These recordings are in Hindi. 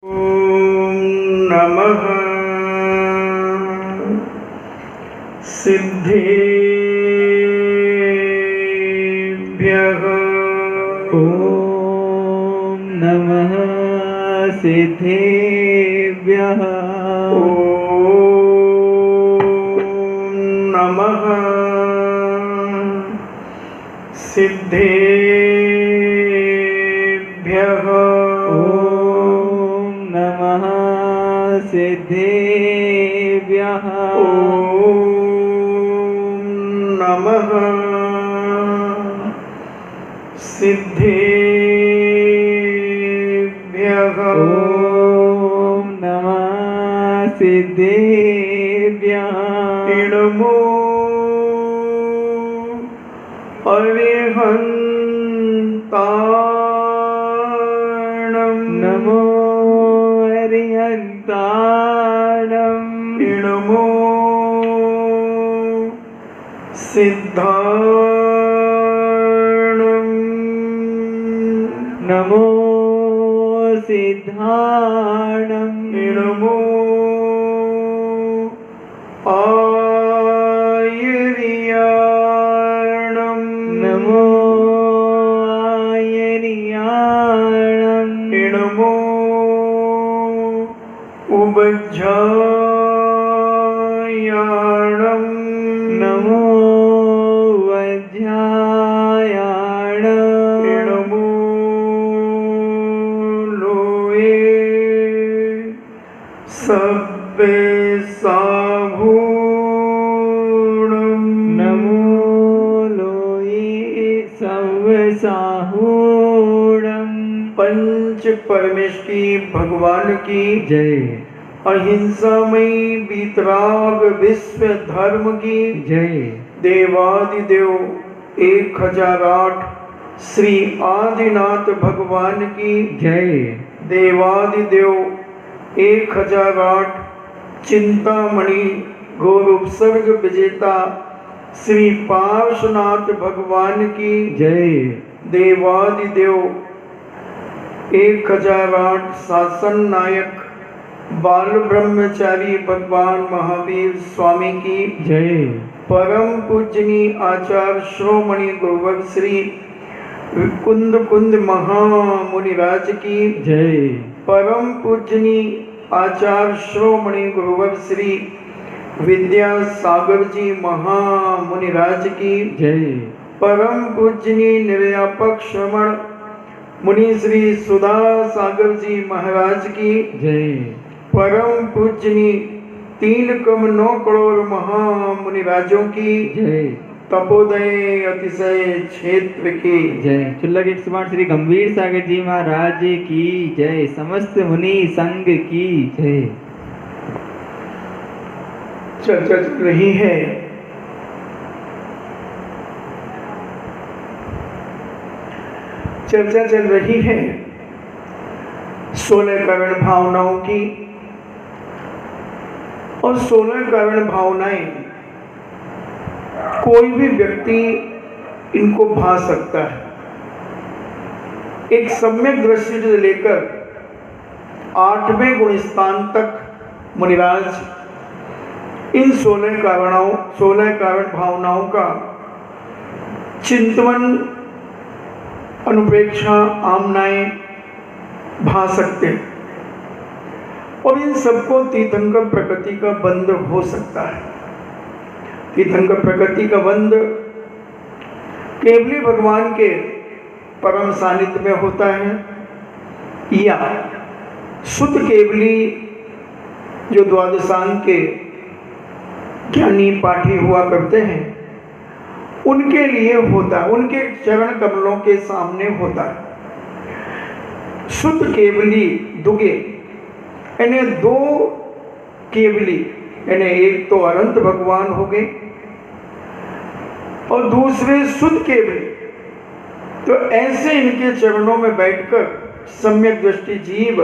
ॐ नमः सिद्धेभ्यः। ॐ नमः सिद्धेभ्यः। ॐ नमः सिद्धेभ्यः। सिद्धेभ्यः। ॐ नमः सिद्धेभ्यः। ॐ नमः सिद्धेभ्यः। नमो अरिहन्ताणं। नमो अरिहन्ताणं। नमो सिद्धाणं। नमो सिद्धाणं। नमो आयर्याणं। नमो आयर्याणं। नमो उबज्झायाणं। नमो वज्रायाणं। नमो लोये सव्यसाहूणं। नमो लोये सव्यसाहूणं। पंच परमेश्वरी भगवान की जय। अहिंसामयी वीतराग विश्व धर्म की जय। देवादिदेव 1008 श्री आदिनाथ भगवान की जय। देवादिदेव 1008 चिंतामणि गौर उपसर्ग विजेता श्री पार्श्वनाथ भगवान की जय। देवादिदेव 1008 शासन नायक बाल ब्रह्मचारी भगवान महावीर स्वामी की जय। परम पूजनीय आचार्य श्रोमणि गुरुवर श्री कुंद महामुनिराज की जय। परम पूजनीय आचार्य श्रोमणि गुरुवर श्री विद्यासागर जी महामुनिराज की जय। परम पूजनीय निर्व्यापक श्रवण मुनि श्री सुधा सागर जी महाराज की जय। परम पूजनीय 3,9 करोड़ महामुनिराजों की जय। तपोदय अतिशय क्षेत्र की जय। चुल्लक 108 श्री गंभीर सागर जी महाराज की जय। समस्त मुनि संघ की जय। चर्चा चल रही है चर्चा चल रही है 16 कारण भावनाओं की। और 16 कारण भावनाएं कोई भी व्यक्ति इनको भा सकता है। एक सम्यक दृष्टि से लेकर 8वें गुण स्थान तक मुनिराज इन 16 कारण भावनाओं का चिंतन अनुप्रेक्षा आमनाएं भा सकते हैं। और इन सबको तीर्थंकर प्रकृति का बंध हो सकता है। तीर्थंकर प्रकृति का बंध केवली भगवान के परम सानिध्य में होता है, या शुद्ध केवली जो द्वादशांग के ज्ञानी पाठी हुआ करते हैं उनके लिए होता है, उनके चरण कमलों के सामने होता है। शुद्ध केवली दुगे यानी 2 केवली, यानी एक तो अनंत भगवान हो गए और दूसरे शुद्ध केवली। तो ऐसे इनके चरणों में बैठकर सम्यक दृष्टि जीव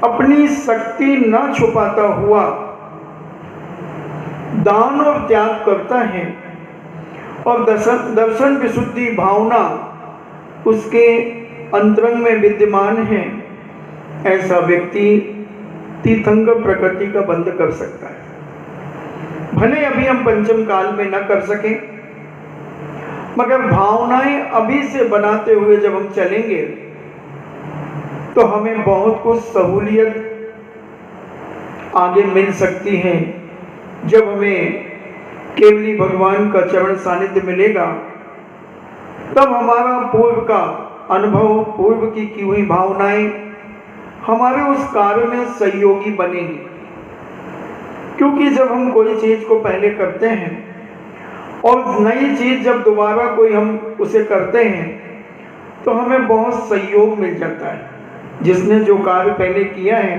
अपनी शक्ति न छुपाता हुआ दान और त्याग करता है और दर्शन विशुद्धि भावना उसके अंतरंग में विद्यमान है। ऐसा व्यक्ति तीर्थंकर प्रकृति का बंध कर सकता है। भले अभी हम पंचम काल में न कर सके, मगर भावनाएं अभी से बनाते हुए जब हम चलेंगे तो हमें बहुत कुछ सहूलियत आगे मिल सकती है। जब हमें केवली भगवान का चरण सानिध्य मिलेगा, तब हमारा पूर्व का अनुभव, पूर्व की हुई भावनाएं हमारे उस कार्य में सहयोगी बनेगी। क्योंकि जब हम कोई चीज को पहले करते हैं और नई चीज जब दोबारा कोई हम उसे करते हैं तो हमें बहुत सहयोग मिल जाता है। जिसने जो कार्य पहले किया है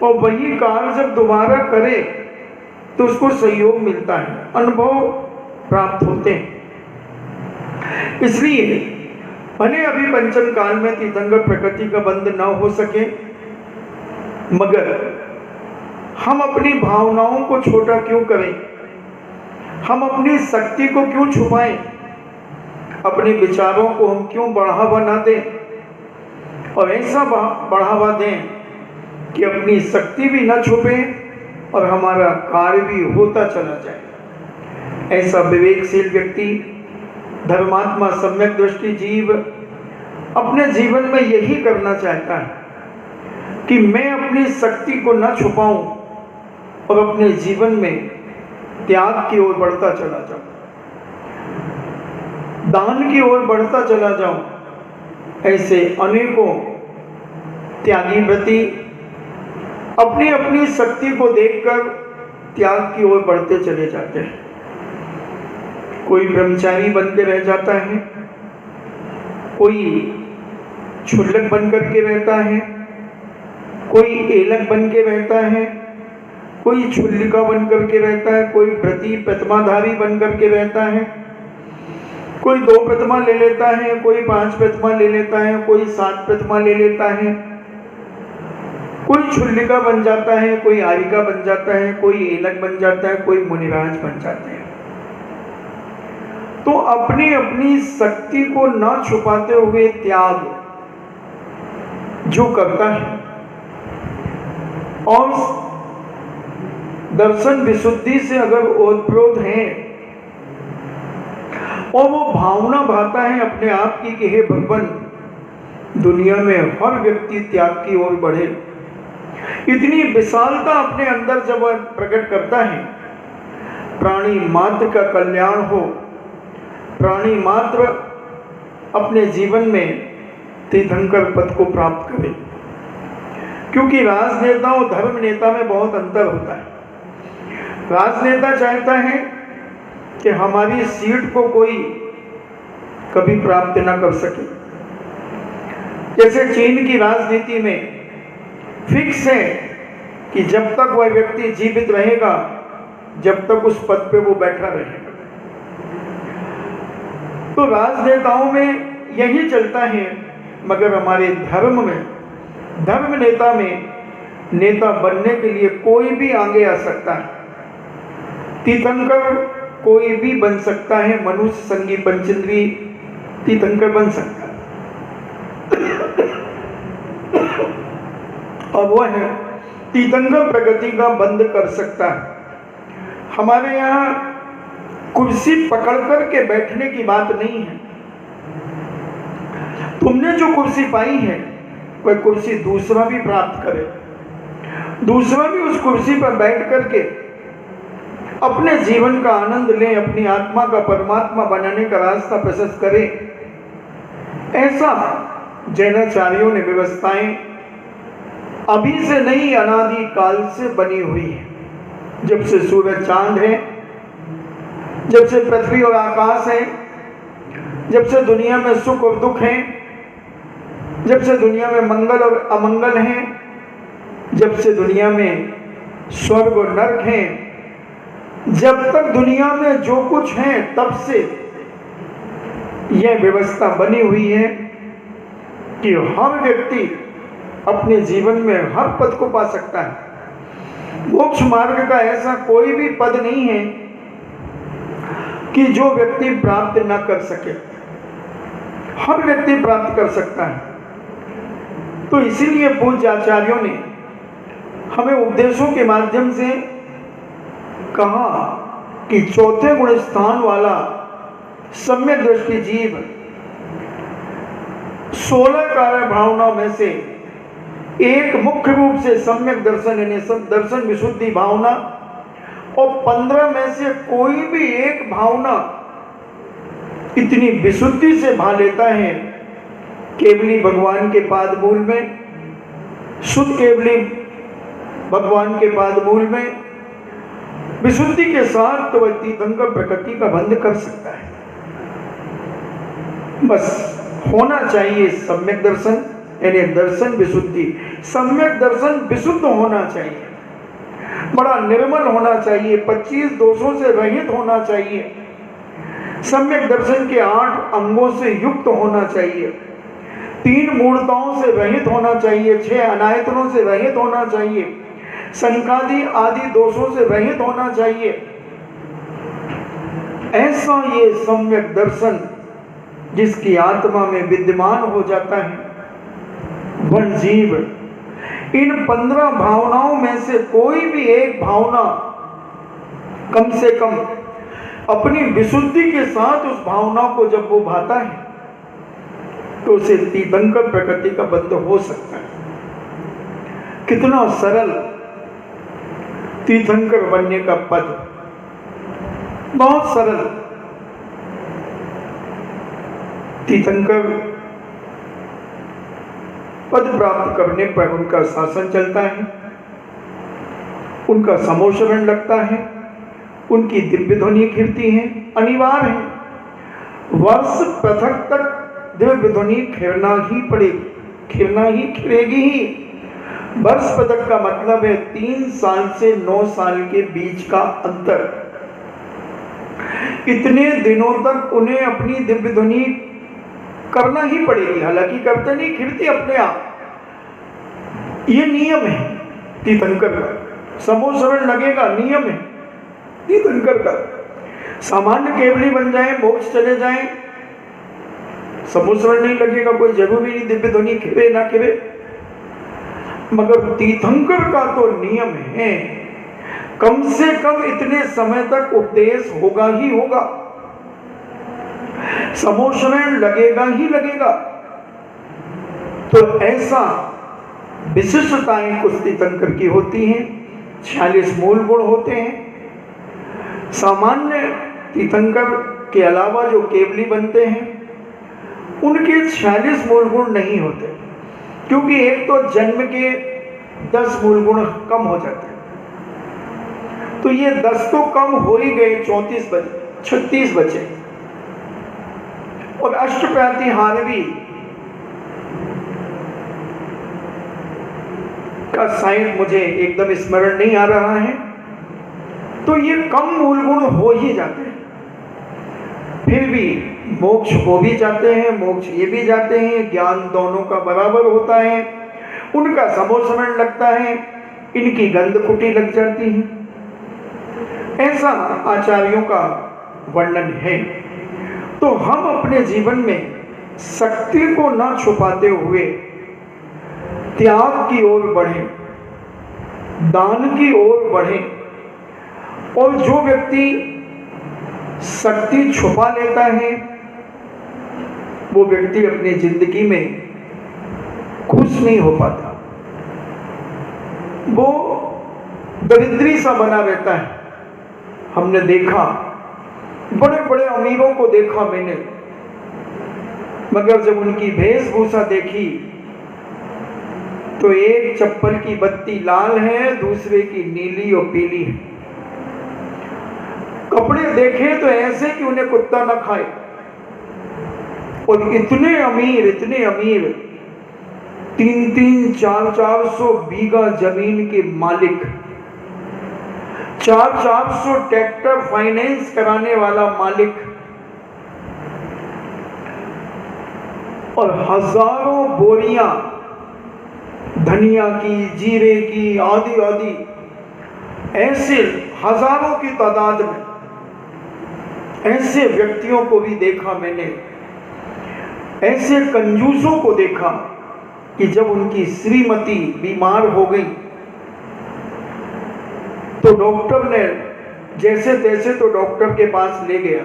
और वही कार्य जब दोबारा करे तो उसको सहयोग मिलता है, अनुभव प्राप्त होते हैं। इसलिए भले अभी पंचम काल में तीर्थंकर प्रकृति का बंध न हो सके, मगर हम अपनी भावनाओं को छोटा क्यों करें, हम अपनी शक्ति को क्यों छुपाएं, अपने विचारों को हम क्यों बढ़ावा ना दें और ऐसा बढ़ावा दें कि अपनी शक्ति भी न छुपे और हमारा कार्य भी होता चला जाए। ऐसा विवेकशील व्यक्ति, धर्मात्मा, सम्यक दृष्टि जीव अपने जीवन में यही करना चाहता है कि मैं अपनी शक्ति को न छुपाऊं और अपने जीवन में त्याग की ओर बढ़ता चला जाऊं, दान की ओर बढ़ता चला जाऊं। ऐसे अनेकों त्यागी व्रती अपनी अपनी शक्ति को देखकर त्याग की ओर बढ़ते चले जाते हैं। कोई ब्रह्मचारी बन के रह जाता है, कोई क्षुल्लक बन करके रहता है, कोई एलक बन के रहता है, कोई छुल्लिका बन करके रहता है, कोई व्रती प्रतिमाधारी बन करके रहता है, कोई 2 प्रतिमा ले लेता है, कोई 5 प्रतिमा ले लेता है, कोई 7 प्रतिमा ले लेता है, कोई छुल्लिका बन जाता है, कोई आरिका बन जाता है, कोई एलक बन जाता है, कोई मुनिराज बन जाते हैं। तो अपनी अपनी शक्ति को न छुपाते हुए त्याग जो करता है और दर्शन विशुद्धि से अगर ओतप्रोत है और वो भावना भाता है अपने आप की कि हे भगवान, दुनिया में हर व्यक्ति त्याग की ओर बढ़े, इतनी विशालता अपने अंदर जब प्रकट करता है, प्राणी मात्र का कल्याण हो, प्राणी मात्र अपने जीवन में तीर्थंकर पद को प्राप्त करे। क्योंकि राजनेता और धर्म नेता में बहुत अंतर होता है। राजनेता चाहता है कि हमारी सीट को कोई कभी प्राप्त न कर सके। जैसे चीन की राजनीति में फिक्स है कि जब तक वह व्यक्ति जीवित रहेगा, जब तक उस पद पे वो बैठा रहेगा। तो राजनेताओं में यही चलता है, मगर हमारे धर्म में, धर्म नेता में, नेता बनने के लिए कोई भी आगे आ सकता है। तीर्थंकर कोई भी बन सकता है, मनुष्य, संगी, पंचेंद्री तीर्थंकर बन सकता है। और वह तीर्थंकर प्रगति का बंद कर सकता है। हमारे यहाँ कुर्सी पकड़ कर के बैठने की बात नहीं है। तुमने जो कुर्सी पाई है वह कुर्सी दूसरा भी प्राप्त करे, दूसरा भी उस कुर्सी पर बैठ करके अपने जीवन का आनंद ले, अपनी आत्मा का परमात्मा बनाने का रास्ता प्रशस्त करे। ऐसा जैनाचार्यों ने व्यवस्थाएं अभी से नहीं, अनादि काल से बनी हुई है। जब से सूरज चांद है, जब से पृथ्वी और आकाश है, जब से दुनिया में सुख और दुख है, जब से दुनिया में मंगल और अमंगल है, जब से दुनिया में स्वर्ग और नरक है, जब तक दुनिया में जो कुछ है तब से यह व्यवस्था बनी हुई है कि हर व्यक्ति अपने जीवन में हर पद को पा सकता है। मोक्ष मार्ग का ऐसा कोई भी पद नहीं है कि जो व्यक्ति प्राप्त न कर सके। हर व्यक्ति प्राप्त कर सकता है। तो इसीलिए पूज्य आचार्यों ने हमें उपदेशों के माध्यम से कहा कि चौथे गुण स्थान वाला सम्यक दृष्टि जीव 16 कार्य भावनाओं में से एक मुख्य रूप से सम्यक दर्शन यानी दर्शन विशुद्धि भावना और 15 में से कोई भी एक भावना इतनी विशुद्धि से भा लेता है केवली भगवान के पाद मूल में, शुद्ध केवली भगवान के पाद मूल में विशुद्धि के साथ तो वह तीर्थंकर प्रकृति का बंध कर सकता है। बस होना चाहिए सम्यक दर्शन यानी दर्शन विशुद्धि। सम्यक दर्शन विशुद्ध होना चाहिए, बड़ा निर्मल होना चाहिए, 25 दोषों से रहित होना चाहिए, सम्यक दर्शन के 8 अंगों से युक्त होना चाहिए, 3 मूर्ताओं से रहित होना चाहिए, 6 अनायतनों से रहित होना चाहिए, संकादि आदि दोषों से रहित होना चाहिए। ऐसा ये सम्यक दर्शन जिसकी आत्मा में विद्यमान हो जाता है वह जीव इन 15 भावनाओं में से कोई भी एक भावना कम से कम अपनी विशुद्धि के साथ उस भावना को जब वो भाता है तो उसे तीर्थंकर प्रकृति का बंध हो सकता है। कितना सरल तीर्थंकर बनने का पद, बहुत सरल। तीर्थंकर पद प्राप्त करने पर उनका शासन चलता है, उनका समोशरण लगता है, उनकी दिव्य ध्वनि खिलती है, अनिवार्य है। वर्ष पृथक तक दिव्य ध्वनि खिलना ही पड़ेगी, खिलना ही खिलेगी ही। वर्ष पृथक का मतलब है 3 साल से 9 साल के बीच का अंतर। इतने दिनों तक उन्हें अपनी दिव्य ध्वनि करना ही पड़ेगी, हालांकि करते नहीं, खिलती अपने आप। ये नियम है तीर्थंकर का, समोशरण लगेगा, नियम है तीर्थंकर का। सामान्य केवली बन जाए, मोक्ष चले जाए, समोशरण नहीं लगेगा, कोई जरूरी नहीं दिव्य ध्वनि खिले ना खिले। मगर तीर्थंकर का तो नियम है कम से कम इतने समय तक उपदेश होगा ही होगा, समोशरण लगेगा ही लगेगा। तो ऐसा विशिष्टताएं कुछ तीर्थंकर की होती हैं। 46 मूल गुण होते हैं। सामान्य तीर्थंकर के अलावा जो केवली बनते हैं उनके 46 मूल गुण नहीं होते, क्योंकि एक तो जन्म के 10 मूल गुण कम हो जाते हैं। तो ये 10 तो कम हो ही गए, 34 बचे, 36 बचे। और अष्टप्रतिहारवी का साइड मुझे एकदम स्मरण नहीं आ रहा है। तो ये कम मूल गुण हो ही जाते हैं, फिर भी मोक्ष हो भी जाते हैं, मोक्ष ये भी जाते हैं, ज्ञान दोनों का बराबर होता है, उनका समोशरण लगता है, इनकी गंध कुटी लग जाती है। ऐसा आचार्यों का वर्णन है। तो हम अपने जीवन में शक्ति को न छुपाते हुए त्याग की ओर बढ़ें, दान की ओर बढ़ें। और जो व्यक्ति शक्ति छुपा लेता है वो व्यक्ति अपनी जिंदगी में खुश नहीं हो पाता, वो दरिद्री सा बना रहता है। हमने देखा, बड़े बड़े अमीरों को देखा मैंने, मगर जब उनकी वेशभूषा देखी तो एक चप्पल की बत्ती लाल है, दूसरे की नीली और पीली है। कपड़े देखे तो ऐसे कि उन्हें कुत्ता न खाए। और इतने अमीर 3-3, 400 बीघा जमीन के मालिक, 400 ट्रैक्टर फाइनेंस कराने वाला मालिक, और हजारों बोरियां धनिया की, जीरे की, आदि आदि, ऐसे हजारों की तादाद में ऐसे व्यक्तियों को भी देखा मैंने, ऐसे कंजूसों को देखा कि जब उनकी श्रीमती बीमार हो गई तो डॉक्टर ने जैसे तैसे तो डॉक्टर के पास ले गया।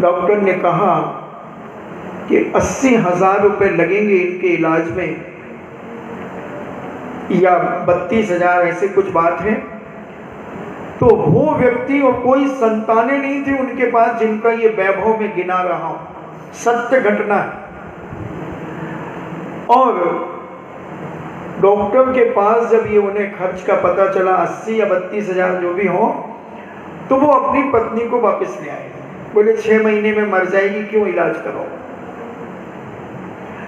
डॉक्टर ने कहा कि 80,000 रुपये लगेंगे इनके इलाज में, या 32,000, ऐसे कुछ बात है। तो वो व्यक्ति और कोई संतानें नहीं थी उनके पास जिनका ये वैभव में गिना रहा हूं, सत्य घटना है। और डॉक्टर के पास जब ये उन्हें खर्च का पता चला, 80 या 32,000 जो भी हो, तो वो अपनी पत्नी को वापस ले आए। बोले 6 महीने में मर जाएगी, क्यों इलाज करो।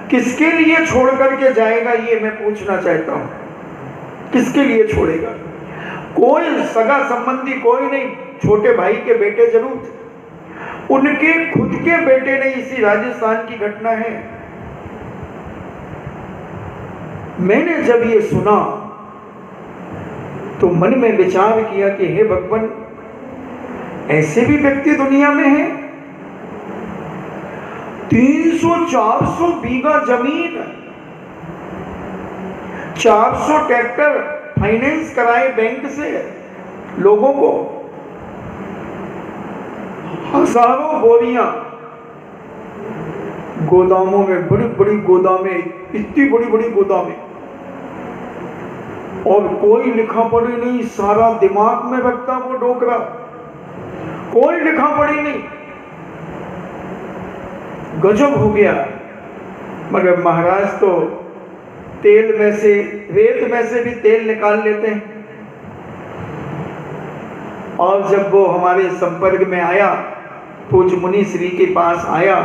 किसके लिए छोड़ करके जाएगा ये मैं पूछना चाहता हूं, किसके लिए छोड़ेगा। कोई सगा संबंधी कोई नहीं, छोटे भाई के बेटे जरूर थे, उनके खुद के बेटे नहीं। इसी राजस्थान की घटना है। मैंने जब ये सुना तो मन में विचार किया कि हे भगवान, ऐसे भी व्यक्ति दुनिया में हैं। 300-400 बीघा जमीन, 400 ट्रैक्टर फाइनेंस कराए बैंक से लोगों को, हजारों बोरियां गोदामों में, बड़ी बड़ी गोदामें, इतनी बड़ी बड़ी गोदामें, और कोई लिखा पढ़ी नहीं, सारा दिमाग में रखता वो डोकरा, कोई लिखा पढ़ी नहीं। गजब हो गया। मगर महाराज तो तेल में से, रेत में से भी तेल निकाल लेते हैं। और जब वो हमारे संपर्क में आया, पूज्य मुनि श्री के पास आया,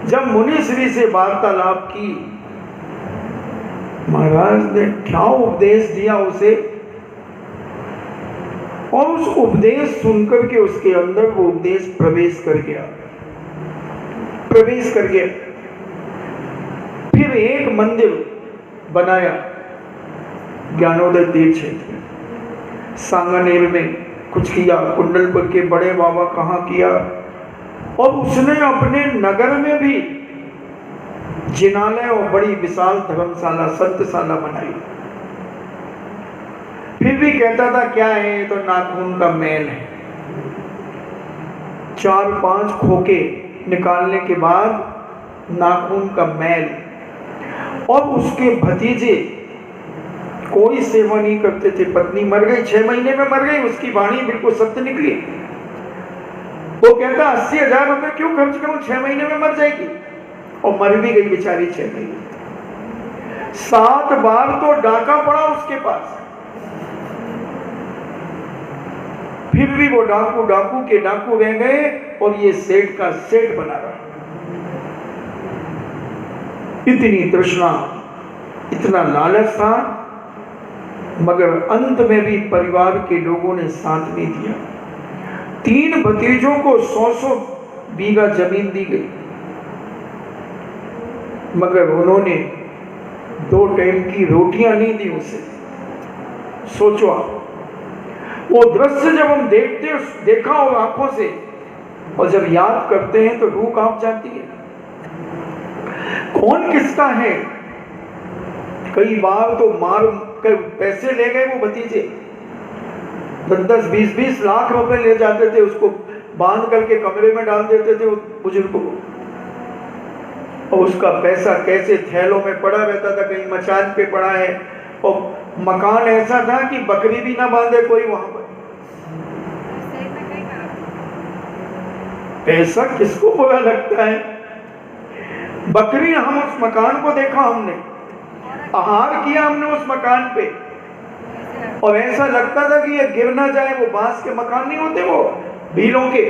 जब मुनि श्री से वार्तालाप की, महाराज ने क्या उपदेश दिया उसे, और उस उपदेश सुनकर के उसके अंदर वो उपदेश प्रवेश कर गया। फिर एक मंदिर बनाया ज्ञानोदय तीर्थ क्षेत्र, सांगानेर में कुछ किया, कुंडलपुर के बड़े बाबा कहाँ किया, और उसने अपने नगर में भी जिनालय और बड़ी विशाल धर्मशाला, संतशाला बनाई। फिर भी कहता था क्या है, ये तो नाखून का मैल है। 4-5 खोके निकालने के बाद नाखून का मैल, और उसके भतीजे कोई सेवा नहीं करते थे। पत्नी मर गई, 6 महीने में मर गई, उसकी वाणी बिल्कुल सत्य निकली। वो कहता 80,000 रुपये क्यों खर्च करूं, 6 महीने में मर जाएगी, और मर भी गई बेचारी 6 महीने। 7 बार तो डाका पड़ा उसके पास, फिर भी वो डाकू के डाकू रह गए, और ये सेठ का सेठ बना रहा। इतनी तृष्णा, इतना लालच था, मगर अंत में भी परिवार के लोगों ने साथ नहीं दिया। 3 भतीजों को 100-100 बीघा जमीन दी गई, मगर उन्होंने 2 टाइम की रोटियां नहीं दी उसे। सोचो आप, वो दृश्य जब हम देखा हो आंखों से, और जब याद करते हैं तो रूह कांप जाती है। कौन किसका है। कई बार तो मार कर पैसे ले गए वो भतीजे, 10-10, 20-20 लाख रुपए ले जाते थे, उसको बांध करके कमरे में डाल देते थे बुजुर्ग को, और उसका पैसा कैसे थैलों में पड़ा रहता था, कहीं मचान पे पड़ा है, और मकान ऐसा था कि बकरी भी ना बांधे कोई वहां पर। पैसा किसको बुरा लगता है। बकरी, हम उस मकान को देखा, हमने आहार किया हमने उस मकान पे, और ऐसा लगता था कि ये गिर ना जाए। वो बांस के मकान नहीं होते, वो भीलों के,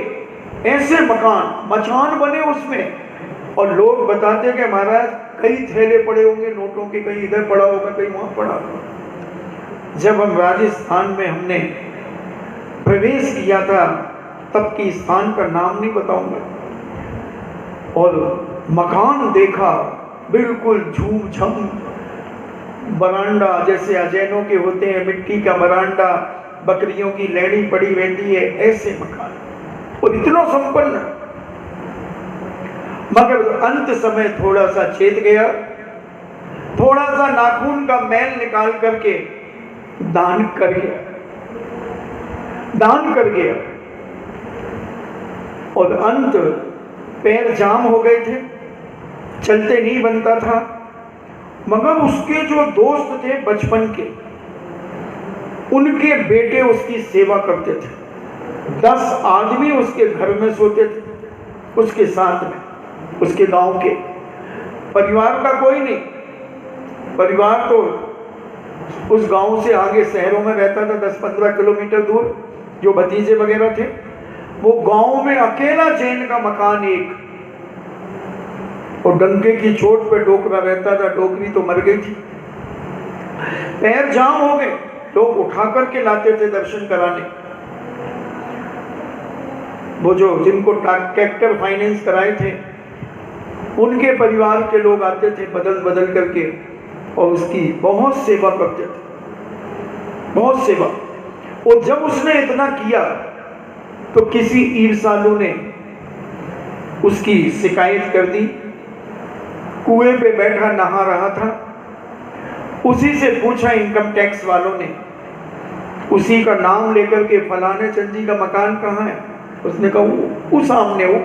ऐसे मकान, मचान बने उसमें। और लोग बताते कि महाराज कई थैले पड़े होंगे नोटों के, कहीं इधर पड़ा होगा, कहीं वहां पड़ा होगा। जब हम राजस्थान में हमने प्रवेश किया था, तब की स्थान का नाम नहीं बताऊंगा, और मकान देखा, बिल्कुल झूम झम बरांडा, जैसे अजैनों के होते हैं, मिट्टी का बरांडा, बकरियों की लेड़ी पड़ी रहती है, ऐसे मकान, और इतना संपन्न। मगर अंत समय थोड़ा सा चेत गया थोड़ा सा नाखून का मैल निकाल करके दान कर गया, दान कर गया। और अंत पैर जाम हो गए थे, चलते नहीं बनता था, मगर उसके जो दोस्त थे बचपन के, उनके बेटे उसकी सेवा करते थे। 10 आदमी उसके घर में सोते थे, उसके साथ में, उसके गांव के। परिवार का कोई नहीं, परिवार तो उस गांव से आगे शहरों में रहता था, 10-15 किलोमीटर दूर। जो भतीजे वगैरह थे, वो गांव में अकेला जैन का मकान एक, और डंके की चोट पे डोकरा रहता था, डोकरी तो मर गई थी। पैर जाम हो गए, लोग उठा करके लाते थे दर्शन कराने। वो जो जिनको ट्रैक्टर फाइनेंस कराए थे, उनके परिवार के लोग आते थे बदल बदल करके, और उसकी बहुत सेवा करते थे, बहुत सेवा। और जब उसने इतना किया तो किसी ईर्षालु ने उसकी शिकायत कर दी। कुएं पे बैठा नहा रहा था, उसी से पूछा इनकम टैक्स वालों ने, उसी का नाम लेकर के, फलाने चंदी का मकान कहाँ है? उसने कहा वो सामने हो।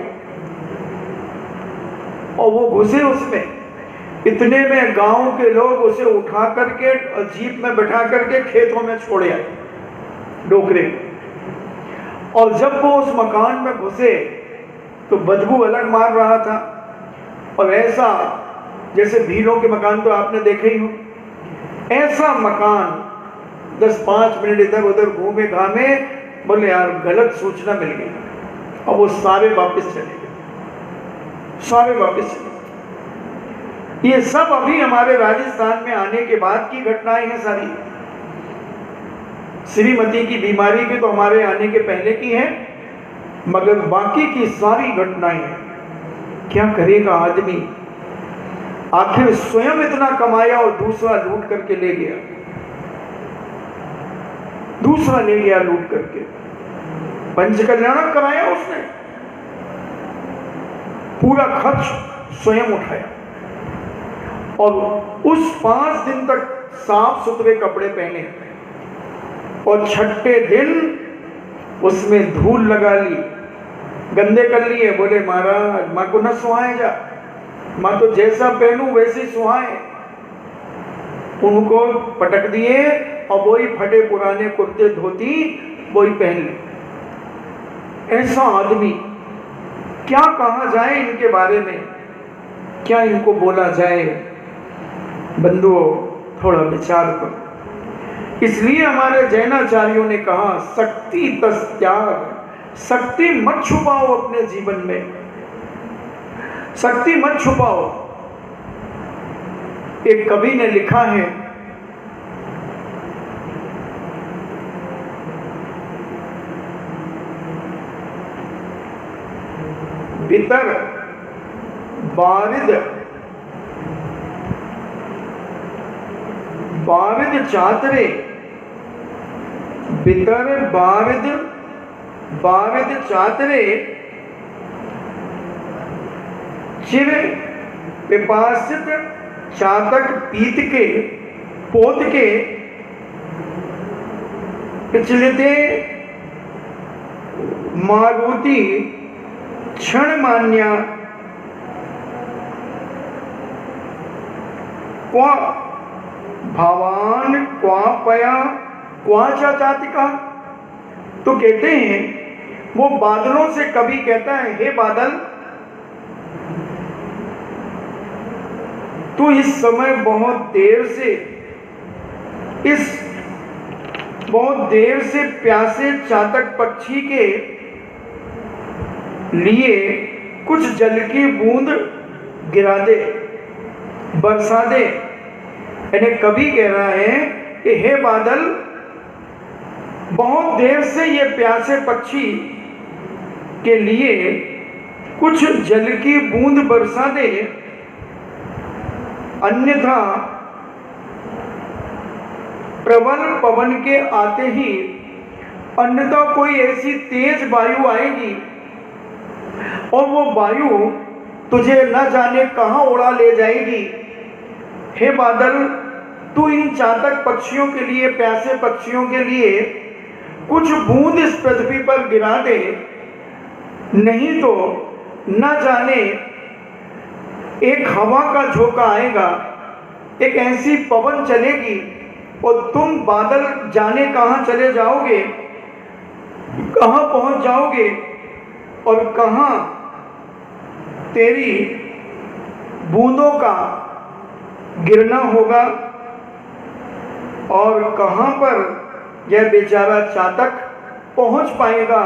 और वो घुसे उसमें। इतने में गांव के लोग उसे उठा करके जीप में बैठा करके खेतों में छोड़े आए, डोकरे। और जब वो उस मकान में घुसे तो बदबू अलग मार रहा था, और ऐसा जैसे भीलों के मकान तो आपने देखे ही हो, ऐसा मकान 10-5 मिनट इधर उधर घूमे घामे, बोले यार गलत सूचना मिल गई। और वो सारे वापस चले गए, सारे वापस चले। ये सब अभी हमारे राजस्थान में आने के बाद की घटनाएं हैं सारी। श्रीमती की बीमारी के तो हमारे आने के पहले की है, मगर बाकी की सारी घटनाएं हैं। क्या करेगा आदमी? आखिर स्वयं इतना कमाया और दूसरा लूट करके ले गया, दूसरा ले गया लूट करके। पंचकल्याणक कराया उसने, पूरा खर्च स्वयं उठाया, और उस 5 दिन तक साफ सुथरे कपड़े पहने, और छठे दिन उसमें धूल लगा ली, गंदे कर लिए। बोले महाराज माँ को न सुहाए जा, माँ तो जैसा पहनूं वैसे सुहाए। उनको पटक दिए, और वही फटे पुराने कुर्ते धोती वही पहन ले। ऐसा आदमी, क्या कहा जाए इनके बारे में, क्या इनको बोला जाए? बंधुओं थोड़ा विचार करो। इसलिए हमारे जैनाचार्यों ने कहा शक्ति तस् त्याग, शक्ति मत छुपाओ अपने जीवन में, शक्ति मत छुपाओ। एक कवि ने लिखा है, बितर बारिद बारिद चातरे, बितर बारिद बारिद चातरे, चिर पिपासित चातक पीत के पोत के, पिछलते मारुति क्षण मान्या, क्वा भावान क्वा पया क्वा चाचातिका। तो कहते हैं वो बादलों से कभी कहता है, हे बादल तू इस समय बहुत देर से प्यासे चातक पक्षी के लिए कुछ जल की बूंद गिरा दे, बरसा दे। यानी कवि कह रहा है कि हे बादल, बहुत देर से ये प्यासे पक्षी के लिए कुछ जल की बूंद बरसा दे, अन्यथा प्रबल पवन के आते ही अन्यथा कोई ऐसी तेज वायु आएगी, और वो वायु तुझे न जाने कहां उड़ा ले जाएगी, हे बादल, तू इन चातक पक्षियों के लिए, प्यासे पक्षियों के लिए कुछ बूंद इस पृथ्वी पर गिरा दे, नहीं तो न जाने एक हवा का झोंका आएगा, एक ऐसी पवन चलेगी और तुम बादल जाने कहाँ चले जाओगे, कहाँ पहुंच जाओगे और कहाँ तेरी बूंदों का गिरना होगा और कहाँ पर यह बेचारा चातक पहुंच पाएगा।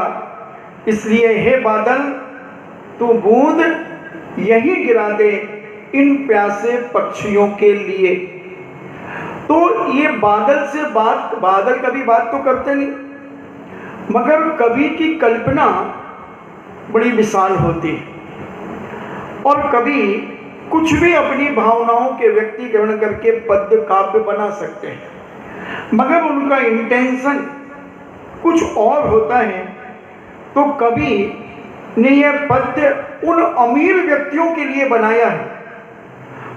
इसलिए हे बादल, तू बूंद यही गिरा दे इन प्यासे पक्षियों के लिए। तो ये बादल से बात, बादल कभी बात तो करते नहीं, मगर कवि की कल्पना बड़ी विशाल होती है और कभी कुछ भी अपनी भावनाओं के व्यक्तिकरण करके पद्य काव्य बना सकते हैं, मगर उनका इंटेंशन कुछ और होता है। तो कवि ने यह पद्य उन अमीर व्यक्तियों के लिए बनाया है,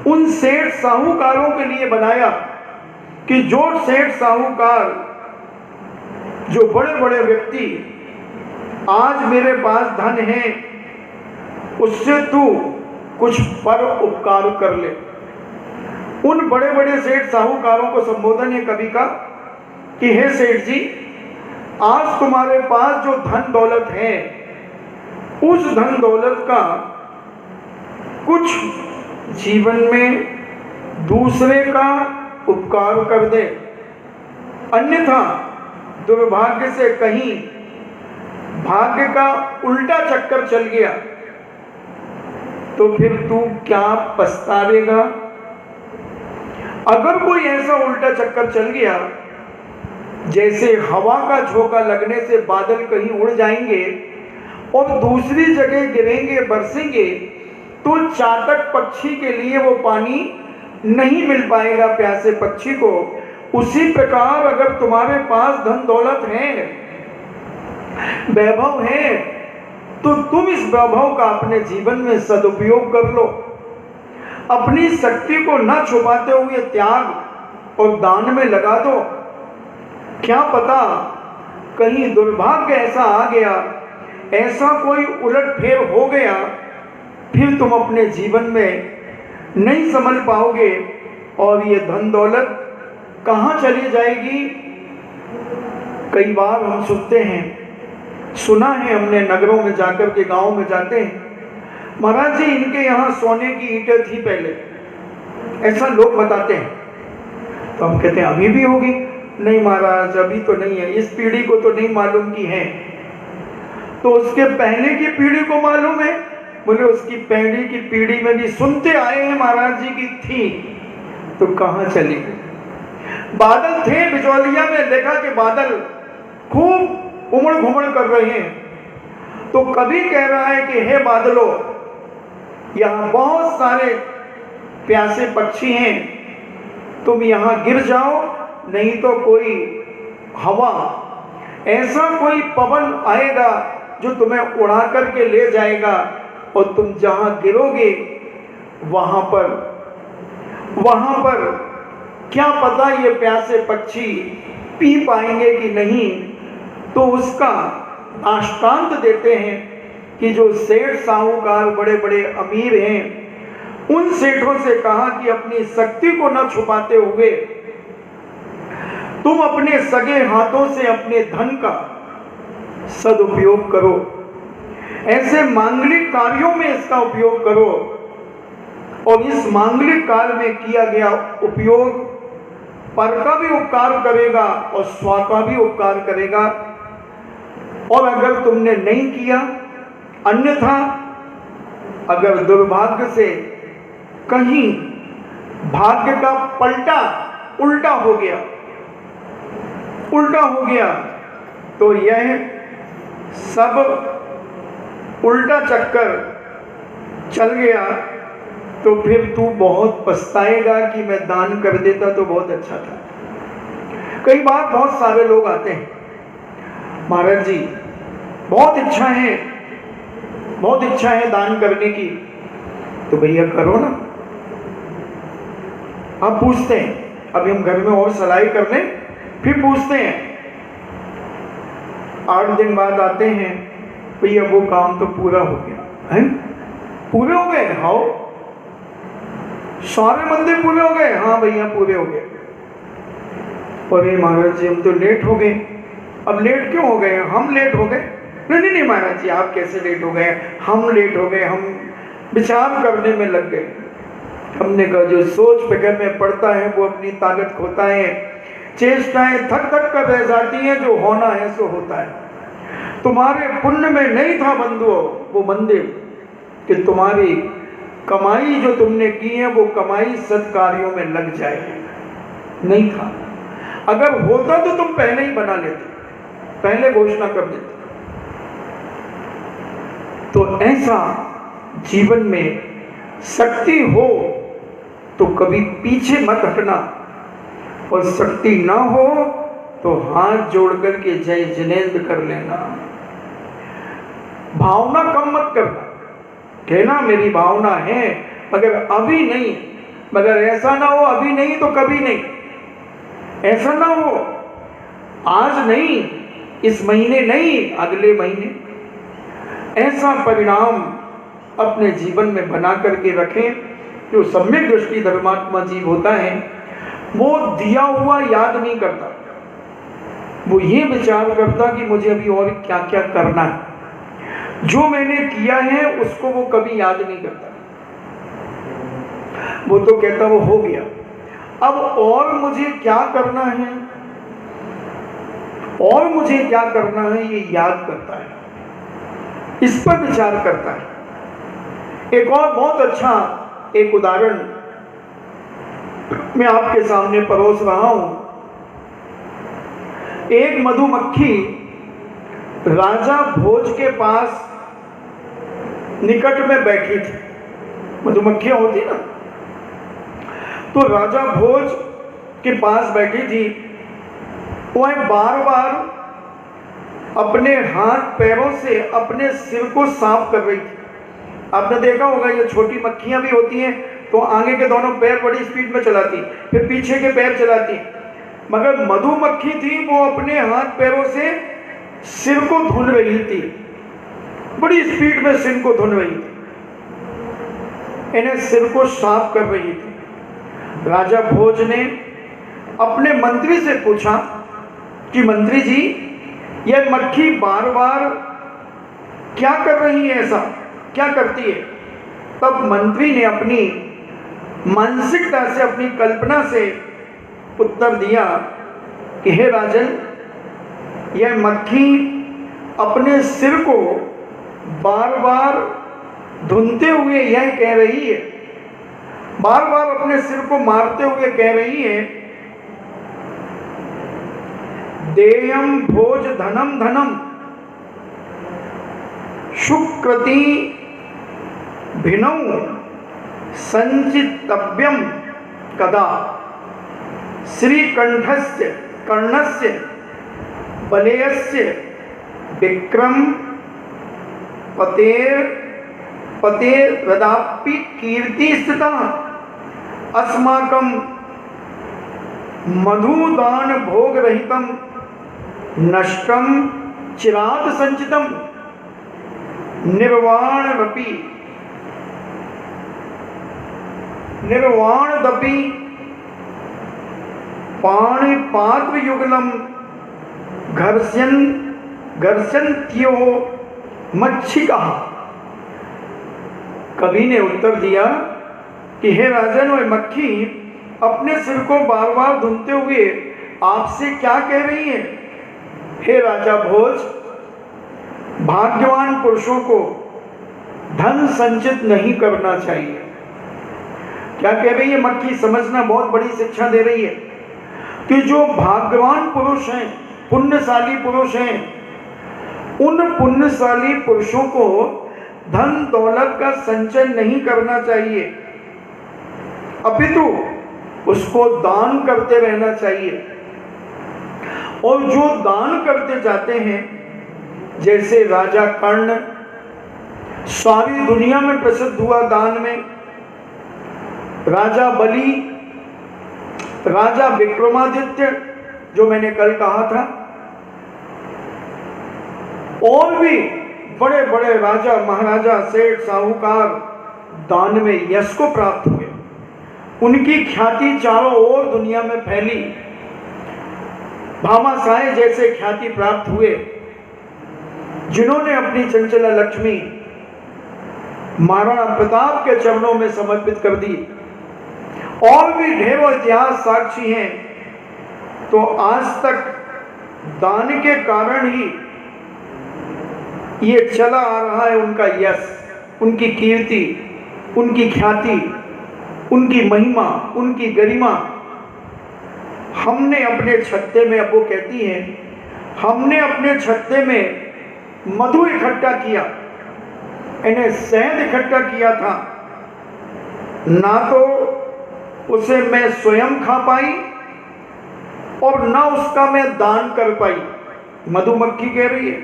उन सेठ साहूकारों के लिए बनाया कि जो सेठ साहूकार, जो बड़े बड़े व्यक्ति, आज मेरे पास धन है, उससे तू कुछ पर उपकार कर ले। उन बड़े बड़े सेठ साहूकारों को संबोधन है कवि का कि हे सेठ जी, आज तुम्हारे पास जो धन दौलत है, उस धन दौलत का कुछ जीवन में दूसरे का उपकार कर दे, अन्यथा दुर्भाग्य से कहीं भाग्य का उल्टा चक्कर चल गया तो फिर तू क्या पछतावेगा। अगर कोई ऐसा उल्टा चक्कर चल गया, जैसे हवा का झोंका लगने से बादल कहीं उड़ जाएंगे और दूसरी जगह गिरेंगे, बरसेंगे, तो चातक पक्षी के लिए वो पानी नहीं मिल पाएगा, प्यासे पक्षी को। उसी प्रकार अगर तुम्हारे पास धन दौलत है, वैभव है, तो तुम इस वैभव का अपने जीवन में सदुपयोग कर लो। अपनी शक्ति को न छुपाते हुए त्याग और दान में लगा दो। क्या पता कहीं दुर्भाग्य ऐसा आ गया, ऐसा कोई उलटफेर हो गया, फिर तुम अपने जीवन में नहीं संभल पाओगे और ये धन दौलत कहाँ चली जाएगी। कई बार हम सुनते हैं, सुना है हमने, नगरों में जाकर के, गांव में जाते हैं, महाराज जी इनके यहाँ सोने की ईंटें थी पहले, ऐसा लोग बताते हैं। तो हम कहते हैं अभी भी होगी? नहीं महाराज, अभी तो नहीं है, इस पीढ़ी को तो नहीं मालूम की है। तो उसके पहले की पीढ़ी को मालूम है? बोले उसकी पहले की पीढ़ी में भी सुनते आए हैं महाराज जी की थी। तो कहाँ चली गई? बादल थे बिचौलिया में, देखा कि बादल खूब उमड़ घुमड़ कर रहे हैं। तो कभी कह रहा है कि हे बादलों, यहाँ बहुत सारे प्यासे पक्षी हैं, तुम यहाँ गिर जाओ, नहीं तो कोई हवा, ऐसा कोई पवन आएगा जो तुम्हें उड़ा करके ले जाएगा और तुम जहाँ गिरोगे वहाँ पर क्या पता ये प्यासे पक्षी पी पाएंगे कि नहीं। तो उसका दृष्टांत देते हैं कि जो सेठ साहूकार बड़े बड़े अमीर हैं, उन सेठों से कहा कि अपनी शक्ति को न छुपाते हुए तुम अपने सगे हाथों से अपने धन का सदुपयोग करो, ऐसे मांगलिक कार्यों में इसका उपयोग करो। और इस मांगलिक कार्य में किया गया उपयोग पर का भी उपकार करेगा और स्व का भी उपकार करेगा। और अगर तुमने नहीं किया, अन्यथा अगर दुर्भाग्य से कहीं भाग्य का पलटा उल्टा हो गया तो यह सब उल्टा चक्कर चल गया तो फिर तू बहुत पछताएगा कि मैं दान कर देता तो बहुत अच्छा था। कई बार बहुत सारे लोग आते हैं, महाराज जी बहुत इच्छा है दान करने की, तो भैया करो ना। अब पूछते हैं, अभी हम घर में और सलाई कर लें, फिर पूछते हैं। 8 दिन बाद आते हैं, भैया वो काम तो पूरा हो गया है। पूरे हो गए? हाँ। सारे मंदिर पूरे हो गए? हाँ भैया पूरे हो गए। अरे महाराज जी हम तो लेट हो गए। अब लेट क्यों हो गए? हम लेट हो गए? नहीं नहीं महाराज जी आप कैसे लेट हो गए? हम लेट हो गए, हम विचार करने में लग गए। हमने कहा जो सोच फिक्र में पड़ता है वो अपनी ताकत खोता है, चेष्टाएं थक थक कर रह जाती हैं, जो होना है सो होता है। तुम्हारे पुण्य में नहीं था बंधुओं वो मंदिर कि तुम्हारी कमाई जो तुमने की है वो कमाई सत्कार्यों में लग जाए, नहीं था। अगर होता तो तुम पहले ही बना लेते, पहले घोषणा कर देते। तो ऐसा जीवन में शक्ति हो तो कभी पीछे मत हटना, और शक्ति ना हो तो हाथ जोड़ करके जय जिनेंद्र कर लेना। भावना कम मत करना, कहना मेरी भावना है मगर अभी नहीं, मगर ऐसा ना हो अभी नहीं तो कभी नहीं, ऐसा ना हो आज नहीं, इस महीने नहीं, अगले महीने। ऐसा परिणाम अपने जीवन में बना करके रखें। जो सम्यक दृष्टि धर्मात्मा जीव होता है वो दिया हुआ याद नहीं करता, वो ये विचार करता कि मुझे अभी और क्या क्या करना है। जो मैंने किया है उसको वो कभी याद नहीं करता, वो तो कहता वो हो गया। अब और मुझे क्या करना है, और मुझे क्या करना है ये याद करता है, इस पर विचार करता है। एक और बहुत अच्छा एक उदाहरण मैं आपके सामने परोस रहा हूं। एक मधुमक्खी राजा भोज के पास निकट में बैठी थी। मधुमक्खियां होती ना, तो राजा भोज के पास बैठी थी। वह बार बार अपने हाथ पैरों से अपने सिर को साफ कर रही थी। आपने देखा होगा ये छोटी मक्खियां भी होती हैं तो आगे के दोनों पैर बड़ी स्पीड में चलाती, फिर पीछे के पैर चलाती, मगर मधुमक्खी थी वो अपने हाथ पैरों से सिर को धुन रही थी, बड़ी स्पीड में सिर को धुन रही थी, इन्हें सिर को साफ कर रही थी। राजा भोज ने अपने मंत्री से पूछा कि मंत्री जी यह मक्खी बार बार क्या कर रही है, ऐसा क्या करती है? तब मंत्री ने अपनी मानसिकता से, अपनी कल्पना से उत्तर दिया कि हे राजन, यह मक्खी अपने सिर को बार बार धुनते हुए यह कह रही है, बार बार अपने सिर को मारते हुए कह रही है, देयम भोज धनम धनम शुक्रति भिनौ संचितव्यम कदा श्रीकंठस्य कर्णस्य बलेयस्य विक्रम पतेरदापि कीर्ति स्थिता अस्माकं मधुदान भोग रहितं नष्टं चिरात संचितम् निर्वाणदपि पाणिपात्र युगलम घर्षन्त्यो मच्छिका। कवि ने उत्तर दिया कि हे राजन, वह मक्खी अपने सिर को बार बार धुनते हुए आपसे क्या कह रही है? हे राजा भोज, भाग्यवान पुरुषों को धन संचित नहीं करना चाहिए। क्या कह रही है मक्खी? समझना, बहुत बड़ी शिक्षा दे रही है कि जो भाग्यवान पुरुष हैं, पुण्यशाली पुरुष हैं, उन पुण्यशाली पुरुषों को धन दौलत का संचय नहीं करना चाहिए, अपितु उसको दान करते रहना चाहिए। और जो दान करते जाते हैं, जैसे राजा कर्ण सारी दुनिया में प्रसिद्ध हुआ दान में, राजा बलि राजा विक्रमादित्य जो मैंने कल कहा था, और भी बड़े बड़े राजा महाराजा सेठ साहूकार दान में यश को प्राप्त हुए। उनकी ख्याति चारों ओर दुनिया में फैली। भामाशाह जैसे ख्याति प्राप्त हुए जिन्होंने अपनी चंचला लक्ष्मी महाराणा प्रताप के चरणों में समर्पित कर दी। और भी ढेरों इतिहास साक्षी हैं। तो आज तक दान के कारण ही ये चला आ रहा है उनका यश, उनकी कीर्ति, उनकी ख्याति, उनकी महिमा, उनकी गरिमा। हमने अपने छत्ते में, अब वो कहती हैं, हमने अपने छत्ते में मधु इकट्ठा किया, इन्हें शहद इकट्ठा किया था, ना तो उसे मैं स्वयं खा पाई और ना उसका मैं दान कर पाई। मधुमक्खी कह रही है,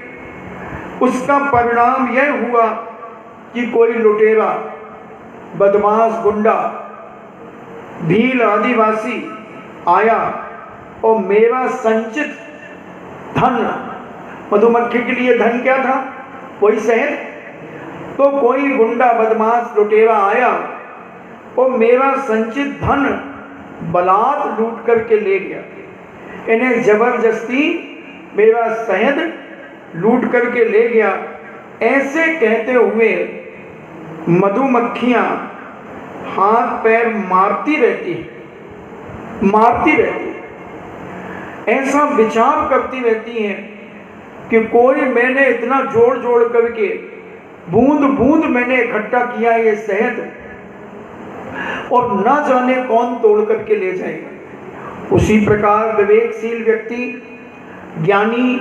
उसका परिणाम यह हुआ कि कोई लुटेरा, बदमाश, गुंडा, भील आदिवासी आया और मेरा संचित धन, मधुमक्खी के लिए धन क्या था? वही शहद। तो कोई गुंडा, बदमाश, लुटेरा आया और मेरा संचित धन बलात् लूट करके ले गया। इन्हें जबरदस्ती मेरा शहद लूट करके ले गया। ऐसे कहते हुए मधुमक्खियां हाथ पैर मारती रहती है, मारती रहती है। ऐसा विचार करती रहती हैं कि कोई, मैंने इतना जोड़ जोड़ करके बूंद बूंद मैंने इकट्ठा किया ये शहद, और ना जाने कौन तोड़ करके ले जाएगा। उसी प्रकार विवेकशील व्यक्ति, ज्ञानी,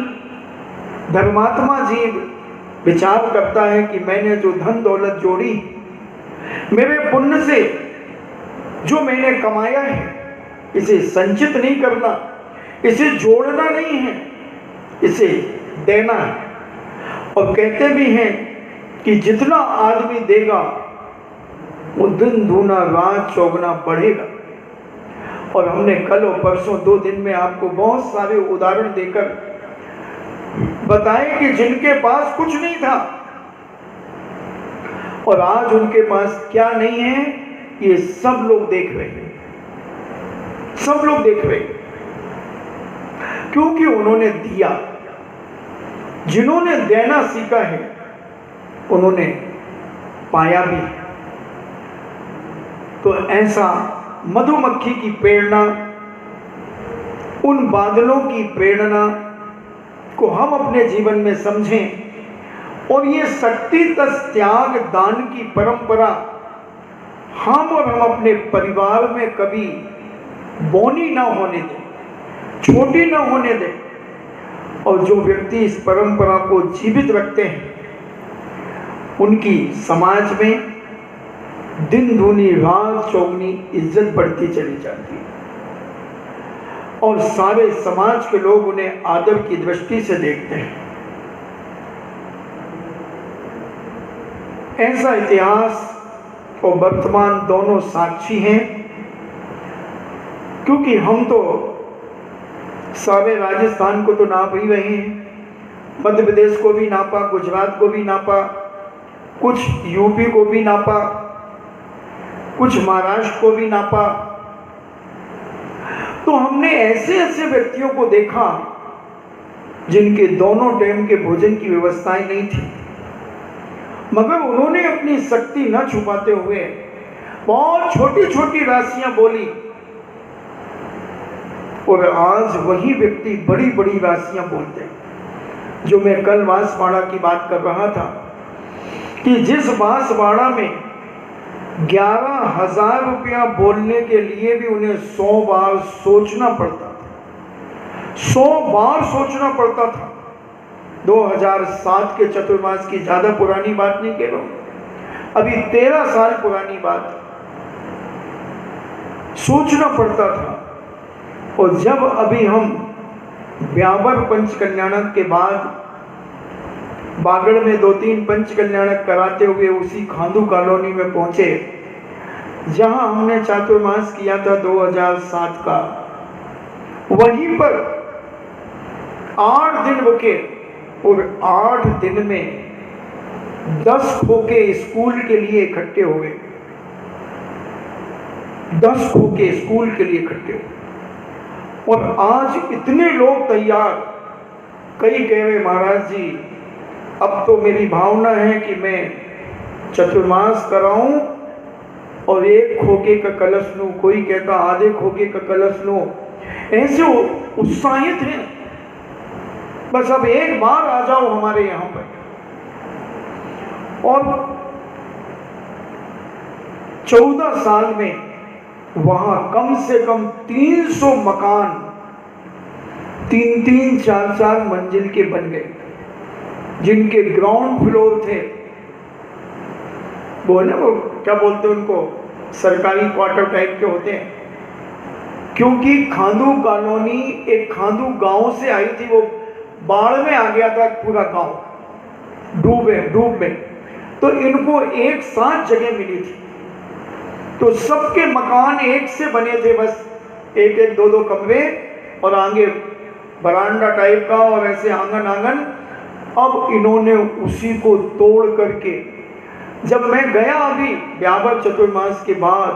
धर्मात्मा जीव विचार करता है कि मैंने जो धन दौलत जोड़ी, मेरे पुण्य से जो मैंने कमाया है, इसे संचित नहीं करना, इसे जोड़ना नहीं है, इसे देना है। और कहते भी हैं कि जितना आदमी देगा वो दिन दूना रात चौगुना बढ़ेगा। और हमने कल और परसों 2 दिन में आपको बहुत सारे उदाहरण देकर बताए कि जिनके पास कुछ नहीं था और आज उनके पास क्या नहीं है, ये सब लोग देख रहे हैं, सब लोग देख रहे हैं, क्योंकि उन्होंने दिया। जिन्होंने देना सीखा है उन्होंने पाया भी। तो ऐसा मधुमक्खी की प्रेरणा, उन बादलों की प्रेरणा को हम अपने जीवन में समझें और ये शक्ति तस त्याग दान की परंपरा हम और हम अपने परिवार में कभी बौनी ना होने दें, छोटी ना होने दें। और जो व्यक्ति इस परंपरा को जीवित रखते हैं उनकी समाज में दिन दूनी रात चौगनी इज्जत बढ़ती चली जाती है और सारे समाज के लोग उन्हें आदर की दृष्टि से देखते हैं। ऐसा इतिहास और वर्तमान दोनों साक्षी हैं, क्योंकि हम तो सारे राजस्थान को तो नाप ही रहे हैं, मध्य प्रदेश को भी नापा, गुजरात को भी नापा, कुछ यूपी को भी नापा, कुछ महाराष्ट्र को भी नापा। तो हमने ऐसे ऐसे व्यक्तियों को देखा जिनके दोनों टाइम के भोजन की व्यवस्थाएं नहीं थी, मगर उन्होंने अपनी शक्ति न छुपाते हुए बहुत छोटी छोटी राशियां बोली और आज वही व्यक्ति बड़ी बड़ी राशियां बोलते हैं। जो मैं कल बांसवाड़ा की बात कर रहा था कि जिस बांसवाड़ा में 11,000 रुपया बोलने के लिए भी उन्हें 100 बार सोचना पड़ता था, 100 बार सोचना पड़ता था। 2007 के चतुर्मास की ज़्यादा पुरानी बात नहीं कह रहा हूँ, अभी 13 साल पुरानी बात, सोचना पड़ता था। और जब अभी हम ब्यावर पंच कल्याणक के बाद बागड़ में 2-3 पंच कल्याणक कराते हुए उसी खांदू कॉलोनी में पहुंचे जहां हमने चातुर्मास किया था 2007 का, वहीं पर 8 दिन रुके और 8 दिन में 10 खोके स्कूल के लिए इकट्ठे हुए। 10 खोके स्कूल के लिए इकट्ठे हुए। और आज इतने लोग तैयार, कई कह रहे महाराज जी अब तो मेरी भावना है कि मैं चतुर्मास कराऊं और 1 खोके का कलश लूं, कोई कहता आधे खोके का कलश लूं। ऐसे उत्साहित हैं, बस अब एक बार आ जाओ हमारे यहां पर। और 14 साल में वहां कम से कम 300 मकान 3-3, 4-4 मंजिल के बन गए, जिनके ग्राउंड फ्लोर थे, वो ना वो क्या बोलते हैं उनको, सरकारी क्वार्टर टाइप के होते हैं। क्योंकि खांदू कॉलोनी एक खांदू गांव से आई थी, वो बाढ़ में आ गया था पूरा गांव, डूब में, तो इनको एक साथ जगह मिली थी। तो सबके मकान एक से बने थे, बस 1-1, 2-2 कमरे और आगे बरांडा टाइप का और ऐसे आंगन। अब इन्होंने उसी को तोड़ करके, जब मैं गया अभी ब्यावर चतुर्मास के बाद,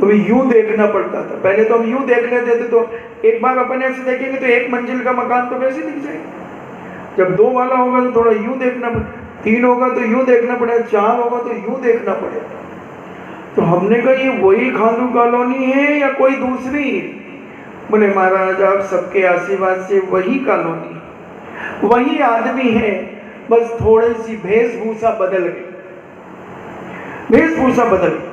तो यूं देखना पड़ता था। पहले तो हम यूं देख लेते थे, तो एक बार अपन ऐसे देखेंगे तो 1 मंजिल का मकान तो वैसे दिख जाएगा। जब 2 वाला होगा तो थोड़ा यूं देखना पड़ेगा, 3 होगा तो यूं देखना पड़ेगा, 4 होगा तो यूं देखना पड़ेगा। तो हमने कहा ये वही खांदू कॉलोनी है या कोई दूसरी? बोले महाराज आप सबके आशीर्वाद से वही कॉलोनी, वही आदमी है, बस थोड़ी सी वेशभूषा बदल गई, वेशभूषा बदल गई।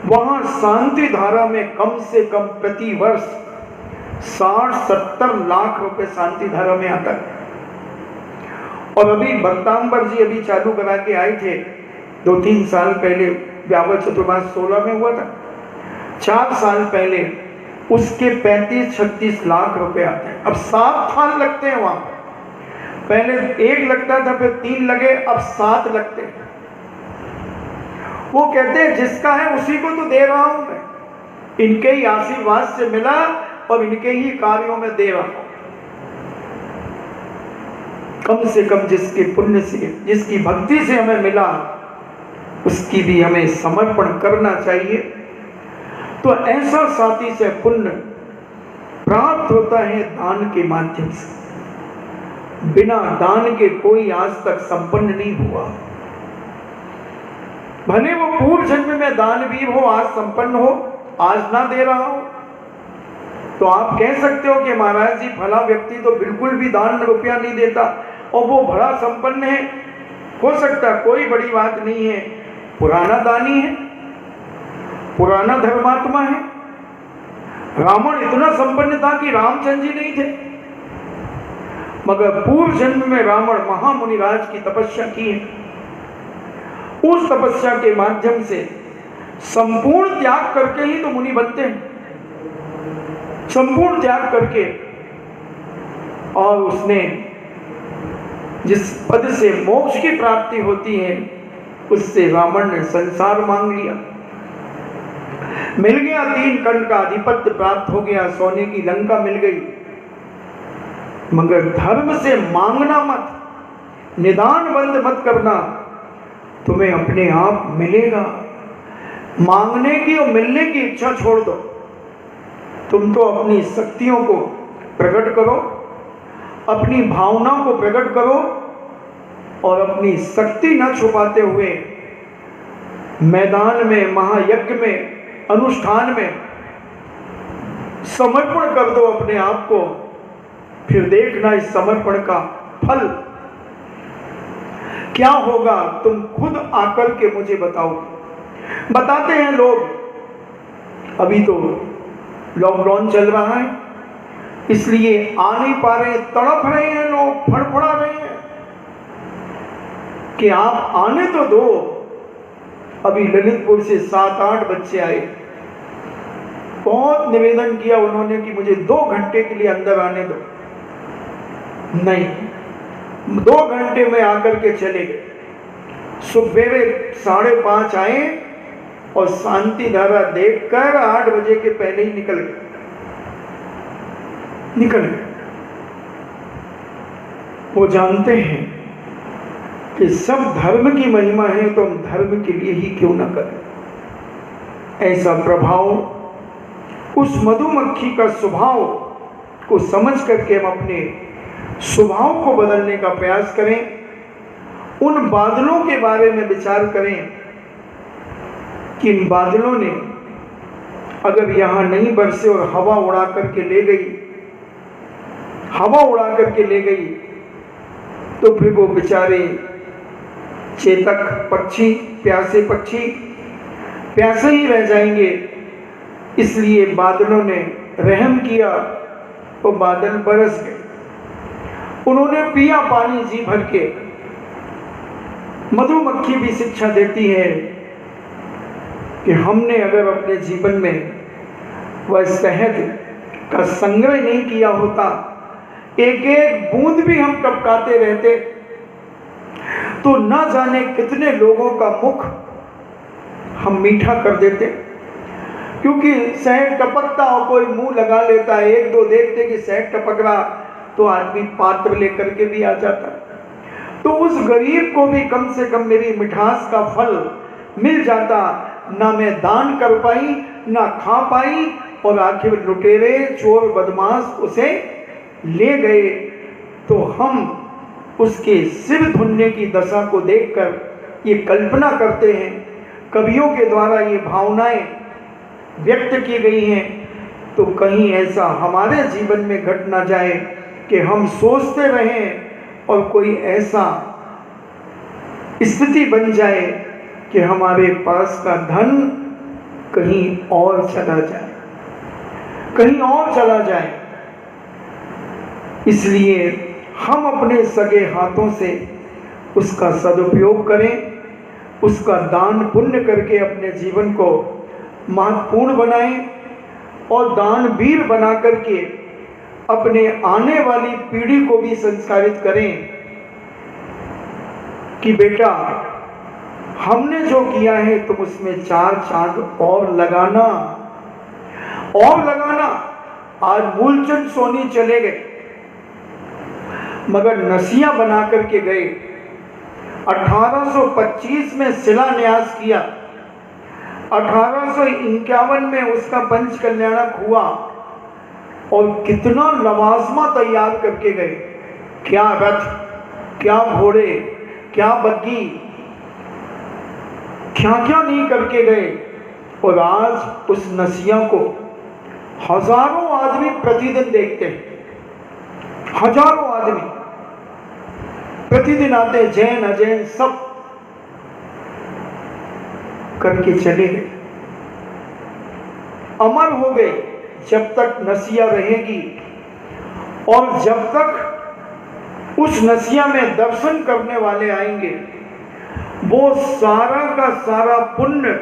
वहां शांति धारा में कम से कम प्रति वर्ष 60-70 लाख रुपए शांति धारा में आता है। और अभी भक्तांबर जी अभी चालू करा के आए थे 2-3 साल पहले, ब्यावर चतुर्मास 16 में हुआ था। 4 साल पहले उसके 35-36 लाख रुपए आते हैं। अब 7 थान लगते हैं वहां, पहले 1 लगता था, फिर 3 लगे, अब 7 लगते हैं। वो कहते हैं जिसका है उसी को तो दे रहा हूं मैं, इनके ही आशीर्वाद से मिला और इनके ही कार्यों में दे रहा हूं। कम से कम जिसके पुण्य से, जिसकी भक्ति से हमें मिला, उसकी भी हमें समर्पण करना चाहिए। तो ऐसा साथी से पुण्य प्राप्त होता है दान के माध्यम से। बिना दान के कोई आज तक संपन्न नहीं हुआ। भले वो पूर्व जन्म में दानवीर हो, आज संपन्न हो, आज ना दे रहा हो, तो आप कह सकते हो कि महाराज जी फला व्यक्ति तो बिल्कुल भी दान रुपया नहीं देता और वो बड़ा संपन्न है। हो सकता, कोई बड़ी बात नहीं है, पुराना दानी है, पुराना धर्मात्मा है। रावण इतना संपन्न था कि रामचंद्र जी नहीं थे, मगर पूर्व जन्म में रावण महामुनिराज की तपस्या की है। उस तपस्या के माध्यम से संपूर्ण त्याग करके ही तो मुनि बनते हैं, संपूर्ण त्याग करके। और उसने जिस पद से मोक्ष की प्राप्ति होती है, उससे रावण ने संसार मांग लिया, मिल गया, 3 खंड का आधिपत्य प्राप्त हो गया, सोने की लंका मिल गई। मगर धर्म से मांगना मत, निदान बंद मत करना, तुम्हें अपने आप मिलेगा। मांगने की और मिलने की इच्छा छोड़ दो, तुम तो अपनी शक्तियों को प्रकट करो, अपनी भावनाओं को प्रकट करो और अपनी शक्ति न छुपाते हुए मैदान में, महायज्ञ में, अनुष्ठान में समर्पण कर दो अपने आप को। फिर देखना इस समर्पण का फल क्या होगा, तुम खुद आकर के मुझे बताओ। बताते हैं लोग, अभी तो लॉकडाउन चल रहा है इसलिए आ नहीं पा रहे, तड़प रहे हैं लोग, फड़फड़ा रहे हैं कि आप आने तो दो। अभी ललितपुर से 7-8 बच्चे आए, बहुत निवेदन किया उन्होंने कि मुझे 2 घंटे के लिए अंदर आने दो। नहीं, 2 घंटे में आकर के चले गए। सुबह 5:30 आए और शांति धारा देखकर 8 बजे के पहले ही निकल गए। वो जानते हैं कि सब धर्म की महिमा है, तो हम धर्म के लिए ही क्यों ना करें। ऐसा प्रभाव उस मधुमक्खी का स्वभाव को समझ करके हम अपने स्वभाव को बदलने का प्रयास करें। उन बादलों के बारे में विचार करें कि इन बादलों ने अगर यहाँ नहीं बरसे और हवा उड़ा करके ले गई, तो फिर वो बेचारे चेतक पक्षी, प्यासे पक्षी प्यासे ही रह जाएंगे। इसलिए बादलों ने रहम किया, तो बादल बरस गए। उन्होंने पिया पानी जी भर के। मधुमक्खी भी शिक्षा देती है कि हमने अगर अपने जीवन में वह शहद का संग्रह नहीं किया होता, एक एक बूंद भी हम टपकाते रहते, तो न जाने कितने लोगों का मुख हम मीठा कर देते। क्योंकि शहद टपकता और कोई मुंह लगा लेता है, एक दो देखते कि शहद टपक रहा, तो आदमी पात्र लेकर के भी आ जाता। तो उस गरीब को भी कम से कम मेरी मिठास का फल मिल जाता। ना मैं दान कर पाई, ना खा पाई, और आखिर लुटेरे चोर बदमाश उसे ले गए। तो हम उसके सिर धुनने की दशा को देखकर ये कल्पना करते हैं, कवियों के द्वारा ये भावनाएं व्यक्त की गई हैं। तो कहीं ऐसा हमारे जीवन में घट ना जाए कि हम सोचते रहें और कोई ऐसा स्थिति बन जाए कि हमारे पास का धन कहीं और चला जाए। इसलिए हम अपने सगे हाथों से उसका सदुपयोग करें, उसका दान पुण्य करके अपने जीवन को महत्वपूर्ण बनाएं, और दानवीर बना करके अपने आने वाली पीढ़ी को भी संस्कारित करें कि बेटा हमने जो किया है तुम उसमें 4 चांद और लगाना। आज मूलचंद सोनी चले गए, मगर नसिया बना करके गए। 1825 में शिलान्यास किया, 1851 में उसका पंच कल्याणक हुआ, और कितना लवाजमा तैयार करके गए। क्या रथ, क्या घोड़े, क्या बग्गी, क्या नहीं करके गए। और आज उस नसिया को हजारों आदमी प्रतिदिन देखते हैं, हजारों आदमी प्रतिदिन आते, जैन अजैन सब करके चले गए, अमर हो गए। जब तक नसिया रहेगी और जब तक उस नसिया में दर्शन करने वाले आएंगे, वो सारा का सारा पुण्य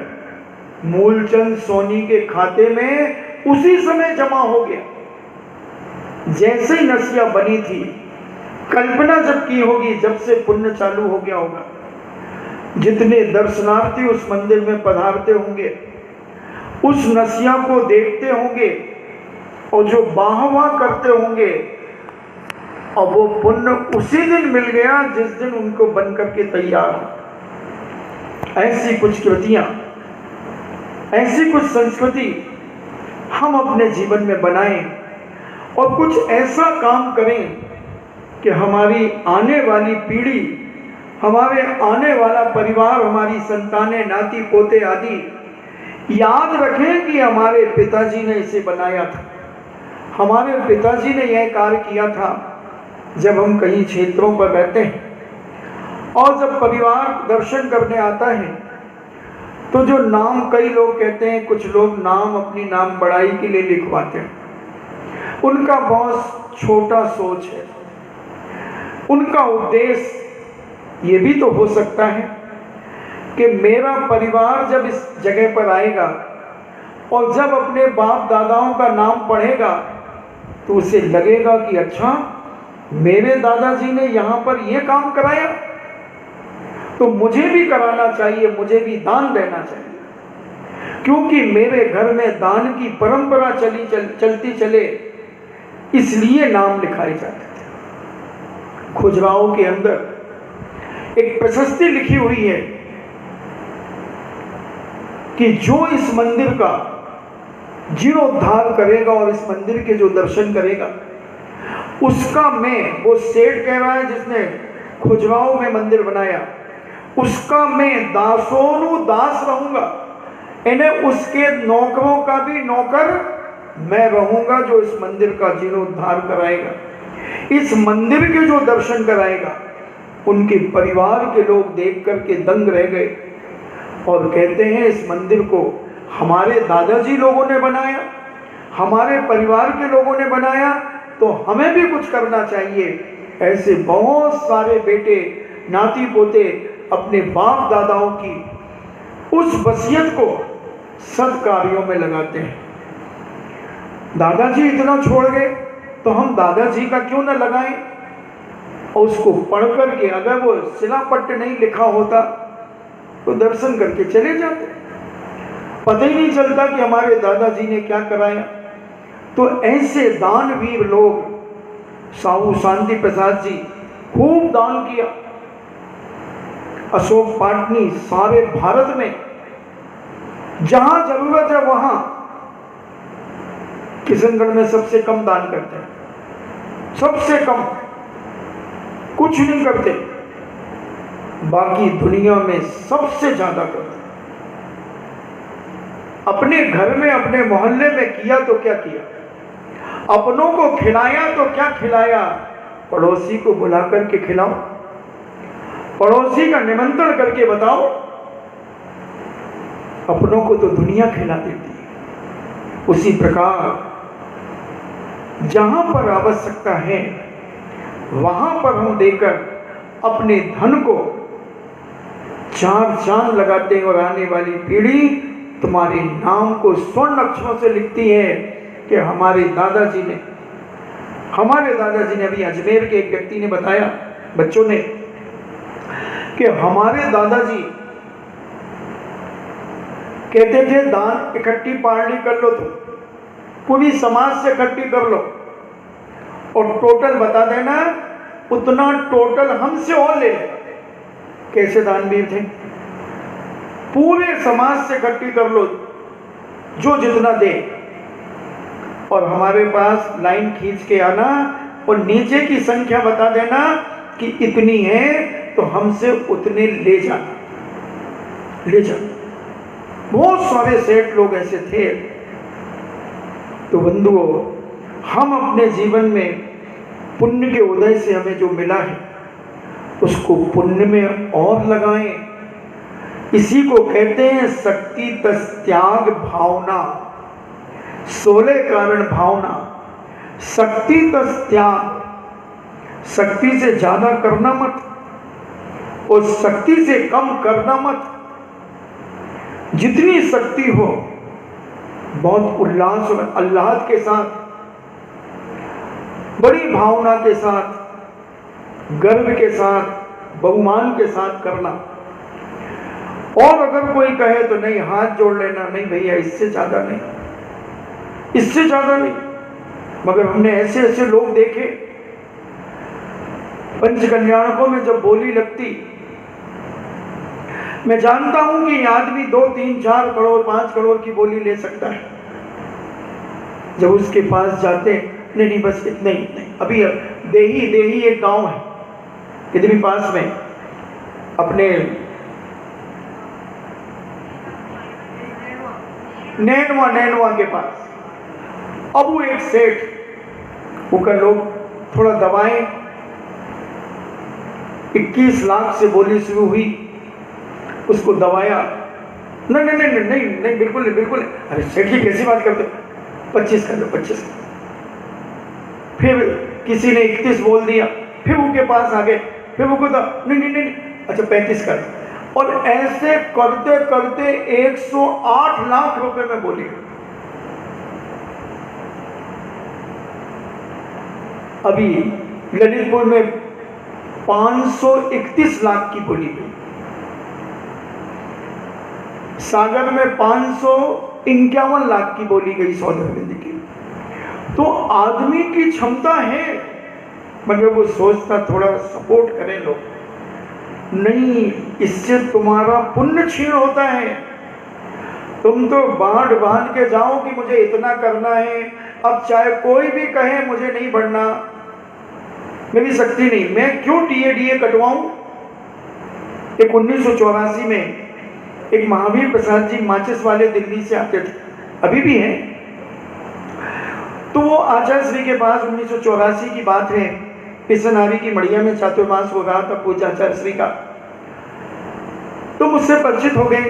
मूलचंद सोनी के खाते में उसी समय जमा हो गया। जैसे ही नसिया बनी थी, कल्पना जब की होगी, जब से पुण्य चालू हो गया होगा। जितने दर्शनार्थी उस मंदिर में पधारते होंगे, उस नसिया को देखते होंगे, और जो बाहवा करते होंगे, और वो पुण्य उसी दिन मिल गया जिस दिन उनको बन करके तैयार हो। ऐसी कुछ कृतियां, ऐसी कुछ संस्कृति हम अपने जीवन में बनाएं, और कुछ ऐसा काम करें कि हमारी आने वाली पीढ़ी, हमारे आने वाला परिवार, हमारी संतानें, नाती पोते आदि याद रखें कि हमारे पिताजी ने इसे बनाया था, हमारे पिताजी ने यह कार्य किया था। जब हम कहीं क्षेत्रों पर रहते हैं और जब परिवार दर्शन करने आता है, तो जो नाम, कई लोग कहते हैं, कुछ लोग नाम अपनी नाम बढ़ाई के लिए लिखवाते हैं। उनका बहुत छोटा सोच है। उनका उद्देश्य ये भी तो हो सकता है कि मेरा परिवार जब इस जगह पर आएगा और जब अपने बाप दादाओं का नाम पढ़ेगा, तो उसे लगेगा कि अच्छा, मेरे दादाजी ने यहाँ पर यह काम कराया, तो मुझे भी कराना चाहिए, मुझे भी दान देना चाहिए। क्योंकि मेरे घर में दान की परंपरा चलती चले, इसलिए नाम लिखाए जाते थे। खुजराहो के अंदर एक प्रशस्ति लिखी हुई है कि जो इस मंदिर का जीर्णोद्धार करेगा और इस मंदिर के जो दर्शन करेगा, उसका मैं, वो सेठ कह रहा है जिसने खुजराहो में मंदिर बनाया, उसका मैं दासोनु दास रहूंगा, यानी उसके नौकरों का भी नौकर मैं रहूंगा, जो इस मंदिर का जीर्णोद्धार कराएगा, इस मंदिर के जो दर्शन कराएगा। उनके परिवार के लोग देख करके दंग रह गए और कहते हैं इस मंदिर को हमारे दादाजी लोगों ने बनाया, हमारे परिवार के लोगों ने बनाया, तो हमें भी कुछ करना चाहिए। ऐसे बहुत सारे बेटे नाती पोते अपने बाप दादाओं की उस वसीयत को सत्कार्यों में लगाते हैं। दादाजी इतना छोड़ गए तो हम दादाजी का क्यों न लगाएं, और उसको पढ़ करके अगर वो शिलापट्ट नहीं लिखा होता तो दर्शन करके चले जाते, पता ही नहीं चलता कि हमारे दादाजी ने क्या कराया। तो ऐसे दानवीर लोग, साहू शांति प्रसाद जी खूब दान किया। अशोक पाटनी सारे भारत में जहां जरूरत है वहां, किशनगढ़ में सबसे कम दान करते हैं, सबसे कम, कुछ नहीं करते, बाकी दुनिया में सबसे ज्यादा करते। अपने घर में अपने मोहल्ले में किया तो क्या किया, अपनों को खिलाया तो क्या खिलाया, पड़ोसी को बुला करके खिलाओ, पड़ोसी का निमंत्रण करके बताओ। अपनों को तो दुनिया खिला देती है। उसी प्रकार जहां पर आवश्यकता है वहां पर हम देकर अपने धन को चार चांद लगाते हैं, और आने वाली पीढ़ी तुम्हारे नाम को स्वर्ण अक्षरों से लिखती है कि हमारे दादाजी ने अभी अजमेर के एक व्यक्ति ने बताया, बच्चों ने, कि हमारे दादाजी कहते थे दान इकट्ठी पार्टी कर लो, तो पूरी समाज से इकट्ठी कर लो और टोटल बता देना, उतना टोटल हमसे और ले ले। कैसे दानवीर थे, पूरे समाज से इकट्ठी कर लो जो जितना दे, और हमारे पास लाइन खींच के आना और नीचे की संख्या बता देना कि इतनी है, तो हमसे उतने ले जाना। बहुत सारे सेठ लोग ऐसे थे। तो बंधुओं, हम अपने जीवन में पुण्य के उदय से हमें जो मिला है उसको पुण्य में और लगाएं। इसी को कहते हैं शक्ति तस त्याग भावना, 16 कारण भावना। शक्ति तस त्याग, शक्ति से ज्यादा करना मत और शक्ति से कम करना मत। जितनी शक्ति हो बहुत उल्लास और आह्लाद के साथ, बड़ी भावना के साथ, गर्व के साथ, बहुमान के साथ करना। और अगर कोई कहे तो नहीं, हाथ जोड़ लेना, नहीं भैया इससे ज्यादा नहीं, इससे ज्यादा नहीं। मगर हमने ऐसे ऐसे लोग देखे, पंच कल्याणकों में जब बोली लगती, मैं जानता हूं कि आदमी 2, 3, 4 करोड़ 5 करोड़ की बोली ले सकता है। जब उसके पास जाते, नहीं बस इतने ही, अभी देही एक गांव है इधर भी पास में, अपने नैनवा के पास। अब वो एक सेठ, उनका लोग थोड़ा दबाएं, 21 लाख से बोली शुरू हुई, उसको दबाया, नहीं बिल्कुल नहीं। अरे सेठ की कैसी बात करते, 25 कर लो, 25। फिर किसी ने 31 बोल दिया, फिर उनके पास आ गए, फिर वो कहता नहीं, अच्छा 35 कर। और ऐसे करते करते 108 लाख रुपए में बोली। अभी ललितपुर में 531 लाख की बोली गई। सागर में 551 लाख की बोली गई सौदागरी की। तो आदमी की क्षमता है, मगर वो सोचता थोड़ा सपोर्ट करें लोग, नहीं इससे तुम्हारा पुण्य क्षीण होता है। तुम तो बांध बांध के जाओ कि मुझे इतना करना है, अब चाहे कोई भी कहे मुझे नहीं बढ़ना, मेरी शक्ति नहीं, मैं क्यों डीए कटवाऊं। एक 1984 में एक महावीर प्रसाद जी माचिस वाले दिल्ली से आते थे, अभी भी हैं। तो वो आचार्य श्री के पास 1984 की बात है, पिसनारी की मड़िया में चातुर्मास हो रहा था पूजा आचार्य श्री का। तो मुझसे परिचित हो गए,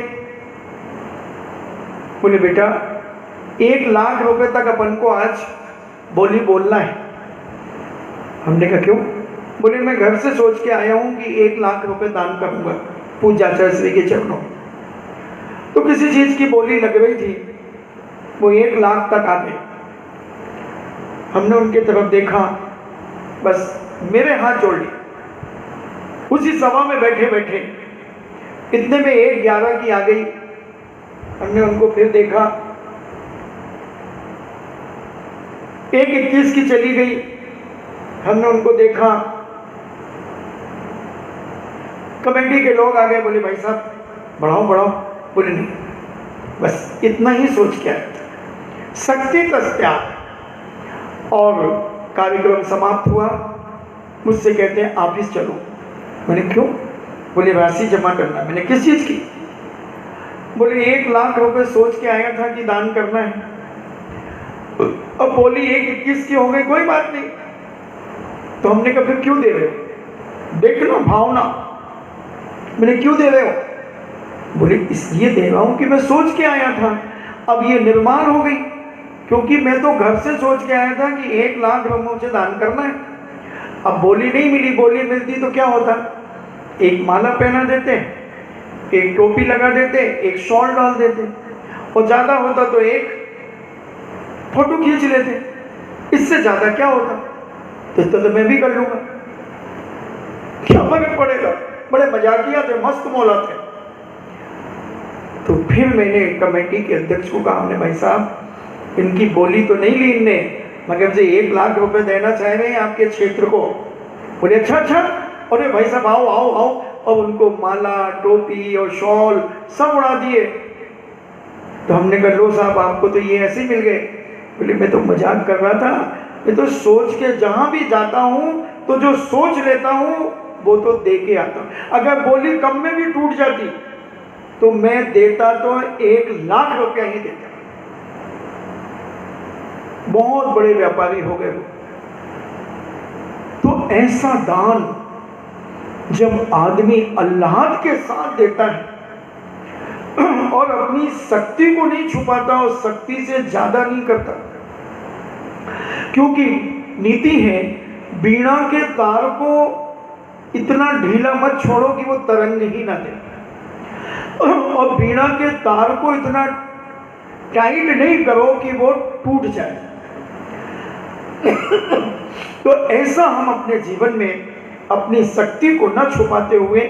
बोले बेटा 1 लाख रुपए तक अपन को आज बोली बोलना है। हमने कहा क्यों? बोले मैं घर से सोच के आया हूं कि 1 लाख रुपए दान करूंगा पूज्य आचार्य श्री के चरणों। तो किसी चीज की बोली लग रही थी, वो 1 लाख तक आ गए। हमने उनके तरफ देखा, बस मेरे हाथ जोड़ लिए। उसी सभा में बैठे बैठे इतने में 1:11 की आ गई। हमने उनको फिर देखा, 1:21 की चली गई। हमने उनको देखा, कमेटी के लोग आ गए, बोले भाई साहब बढ़ाओ बढ़ाओ। बोले नहीं, बस इतना ही सोच के आया था। शक्ति त्याग। और कार्यक्रम समाप्त हुआ। मुझसे कहते हैं ऑफिस चलो। मैंने क्यों? बोले राशि जमा करना। मैंने किस चीज की? बोले 1 लाख रुपए सोच के आया था कि दान करना है। अब बोली 1:21 की हो गई, कोई बात नहीं। तो हमने कहा फिर क्यों दे रहे हो? देखना भावना। मैंने क्यों दे रहे हो? बोले इसलिए दे रहा हूं कि मैं सोच के आया था, अब ये निर्माण हो गई। क्योंकि मैं तो घर से सोच के आया था कि 1 लाख रुपए मुझे दान करना है। अब बोली नहीं मिली, बोली मिलती तो क्या होता? एक माला पहना देते, एक टोपी लगा देते, एक शॉल डाल देते, और ज्यादा होता तो एक फोटो खींच लेते। इससे ज्यादा क्या होता? तो मैं भी कर लूंगा, क्या फर्क पड़ेगा। बड़े मजाकिया थे, मस्त मौला थे। तो फिर मैंने कमेटी के अध्यक्ष को कहा, हमने भाई साहब इनकी बोली तो नहीं ली इनने, मगर मुझे 1 लाख रुपए देना चाह रहे हैं आपके क्षेत्र को। बोले अच्छा अच्छा। अरे भाई साहब आओ आओ आओ। और उनको माला टोपी और शॉल सब उड़ा दिए। तो हमने कहा लो साहब आपको तो ये ऐसे ही मिल गए। बोले मैं तो मजाक कर रहा था, मैं तो सोच के जहां भी जाता हूं तो जो सोच लेता हूं वो तो दे के आता हूं। अगर बोली कम में भी टूट जाती तो मैं देता तो 1 लाख रुपया ही देता। बहुत बड़े व्यापारी हो गए। तो ऐसा दान जब आदमी अल्लाह के साथ देता है और अपनी शक्ति को नहीं छुपाता और शक्ति से ज्यादा नहीं करता, क्योंकि नीति है बीड़ा के तार को इतना ढीला मत छोड़ो कि वो तरंग ही ना दे, और बीड़ा के तार को इतना टाइट नहीं करो कि वो टूट जाए। तो ऐसा हम अपने जीवन में अपनी शक्ति को न छुपाते हुए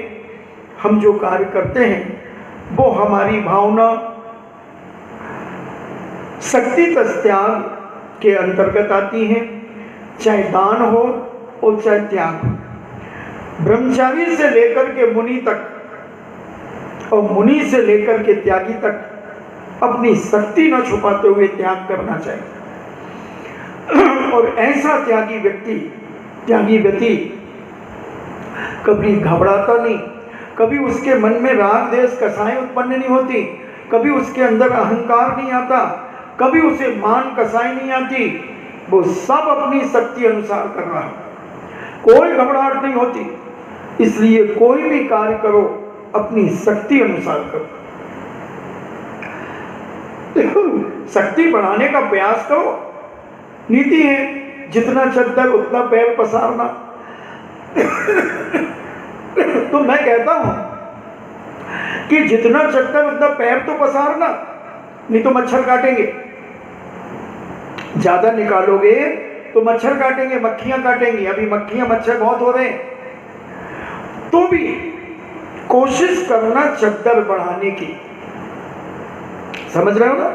हम जो कार्य करते हैं वो हमारी भावना शक्ति त्याग के अंतर्गत आती है, चाहे दान हो और चाहे त्याग हो। ब्रह्मचारी से लेकर के मुनि तक और मुनि से लेकर के त्यागी तक अपनी शक्ति न छुपाते हुए त्याग करना चाहिए। और ऐसा त्यागी व्यक्ति कभी घबराता नहीं, कभी उसके मन में राग देश कसाएं उत्पन्न नहीं होती, कभी उसके अंदर अहंकार नहीं आता, कभी उसे मान कसाई नहीं आती। वो सब अपनी शक्ति अनुसार कर रहा है, कोई घबराहट नहीं होती। इसलिए कोई भी कार्य करो अपनी शक्ति अनुसार करो। शक्ति बढ़ाने का प्रयास करो। नीति है जितना चद्दर उतना पैर पसारना। तो मैं कहता हूं कि जितना चद्दर उतना पैर तो पसारना, नहीं तो मच्छर काटेंगे। ज्यादा निकालोगे तो मच्छर काटेंगे, मक्खियां काटेंगी। अभी मक्खियां मच्छर बहुत हो रहे हैं। तो भी कोशिश करना चद्दर बढ़ाने की। समझ रहे हो ना?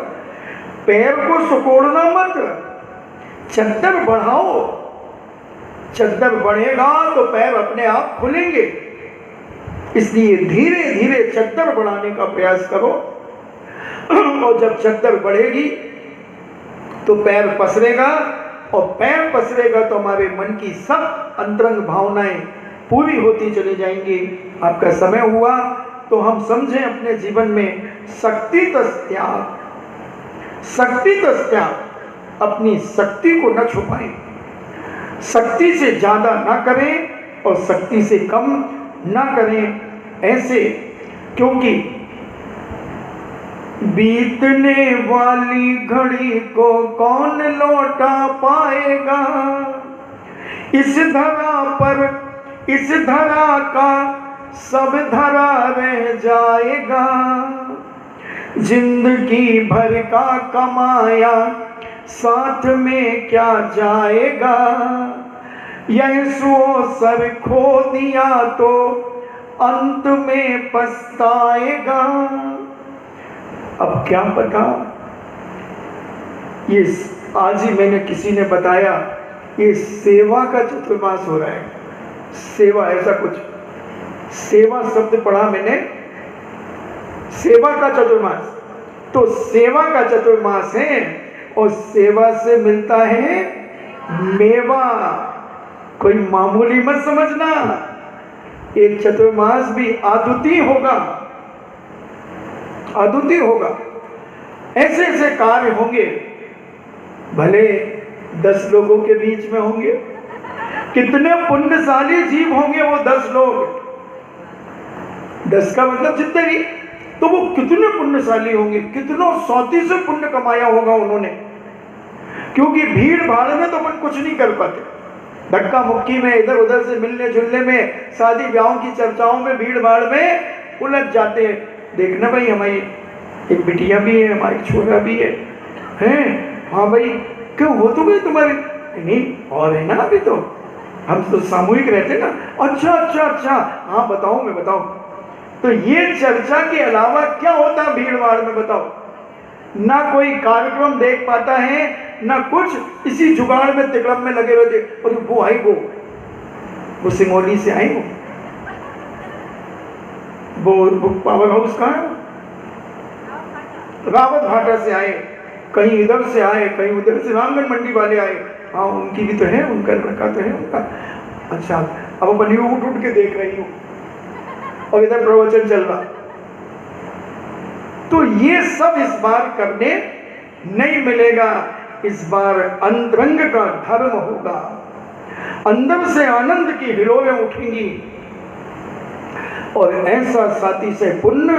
पैर को सिकोड़ना मत, चद्दर बढ़ाओ। चद्दर बढ़ेगा तो पैर अपने आप खुलेंगे। इसलिए धीरे धीरे चद्दर बढ़ाने का प्रयास करो। और जब चद्दर बढ़ेगी तो पैर पसरेगा, और पैर पसरेगा तो हमारे मन की सब अंतरंग भावनाएं पूरी होती चली जाएंगी। आपका समय हुआ तो हम समझें अपने जीवन में शक्ति त्याग, शक्ति त्याग। अपनी शक्ति को न छुपाएं, शक्ति से ज्यादा ना करें और शक्ति से कम ना करें। ऐसे, क्योंकि बीतने वाली घड़ी को कौन लौटा पाएगा, इस धरा पर इस धरा का सब धरा रह जाएगा। जिंदगी भर का कमाया साथ में क्या जाएगा, यह सो सर खो दिया तो अंत में पछताएगा। अब क्या पता, ये आज ही मैंने किसी ने बताया, ये सेवा का चतुर्मास हो रहा है। सेवा ऐसा कुछ, सेवा शब्द पढ़ा मैंने, सेवा का चतुर्मास। तो सेवा का चतुर्मास है और सेवा से मिलता है मेवा। कोई मामूली मत समझना, एक चतुर्मास भी अद्वितीय होगा, अद्वितीय होगा। ऐसे ऐसे कार्य होंगे, भले 10 लोगों के बीच में होंगे। कितने पुण्यशाली जीव होंगे वो 10 लोग, 10 का मतलब जितने भी, तो वो कितने पुण्यशाली होंगे, कितनों 100 से पुण्य कमाया होगा उन्होंने। क्योंकि भीड़ भाड़ में तो अपन कुछ नहीं कर पाते, धक्का मुक्की में, इधर उधर से मिलने जुलने में, शादी ब्याह की चर्चाओं में, भीड़ भाड़ में उलझ जाते हैं। देखना भाई, हमारी एक बिटिया भी है, हमारी छोरा भी है, हैं? हाँ भाई, क्यों हो तो गए तुम्हारे? नहीं, और है ना, अभी तो हम तो सामूहिक रहते ना। अच्छा अच्छा अच्छा, हाँ बताओ, मैं बताऊं। तो ये चर्चा के अलावा क्या होता है भीड़ भाड़ में, बताओ? ना कोई कार्यक्रम देख पाता है, ना कुछ, इसी जुगाड़ में तिकड़म में लगे रहते। और वो आई, वो सिंगोली से आई, वो पावर हाउस कहाँ है, रावत भाटा से आए, कहीं इधर से आए, कहीं उधर से, रामगढ़ मंडी वाले आए। हाँ, उनकी भी तो है, उनका लड़का तो है उनका। अच्छा, अब अपन यूं उठ के देख रही हूँ और इधर प्रवचन चल रहा। तो ये सब इस बार करने नहीं मिलेगा। इस बार अंतरंग का धर्म होगा, अंदर से आनंद की हिलोरें उठेंगी। और ऐसा साथी से पुण्य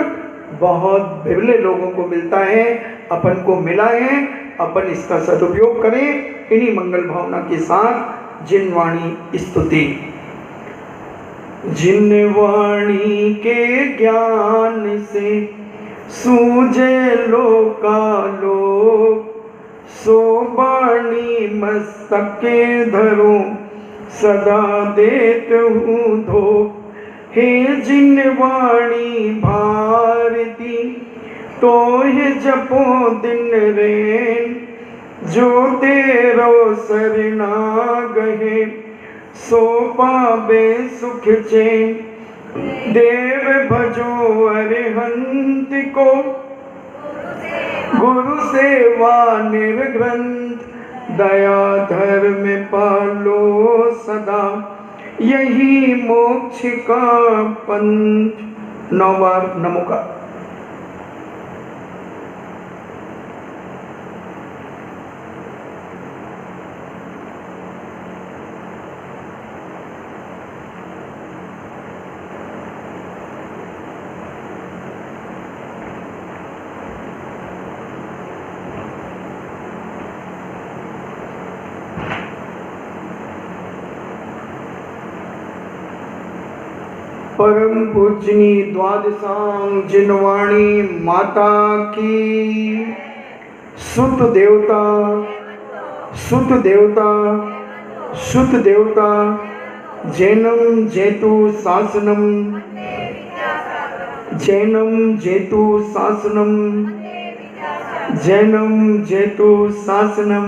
बहुत विरले लोगों को मिलता है, अपन को मिला है। अपन इसका सदुपयोग करें इन्हीं मंगल भावना के साथ। जिनवाणी स्तुति। जिनवाणी के ज्ञान से सूझे लोकालोक, सो बाणी मस्तके धरो सदा देत हूँ धोख। हे जिनवाणी भारती तो हे जपो दिन रैन, जो तेरो शरणागहे सो पावे सुख चैन। देव भजो अरिहंत को गुरु सेवा निर्ग्रंथ, दया धर्म पालो सदा यही मोक्ष का पंथ। 9 बार नमो का। परम पूजनी द्वादशांग जिनवाणी माता की। सुत देवता, सुत देवता, सुत देवता, जैनम जेतु शासनम, जैनम जेतु शासनम, जैनम जैतो शासनम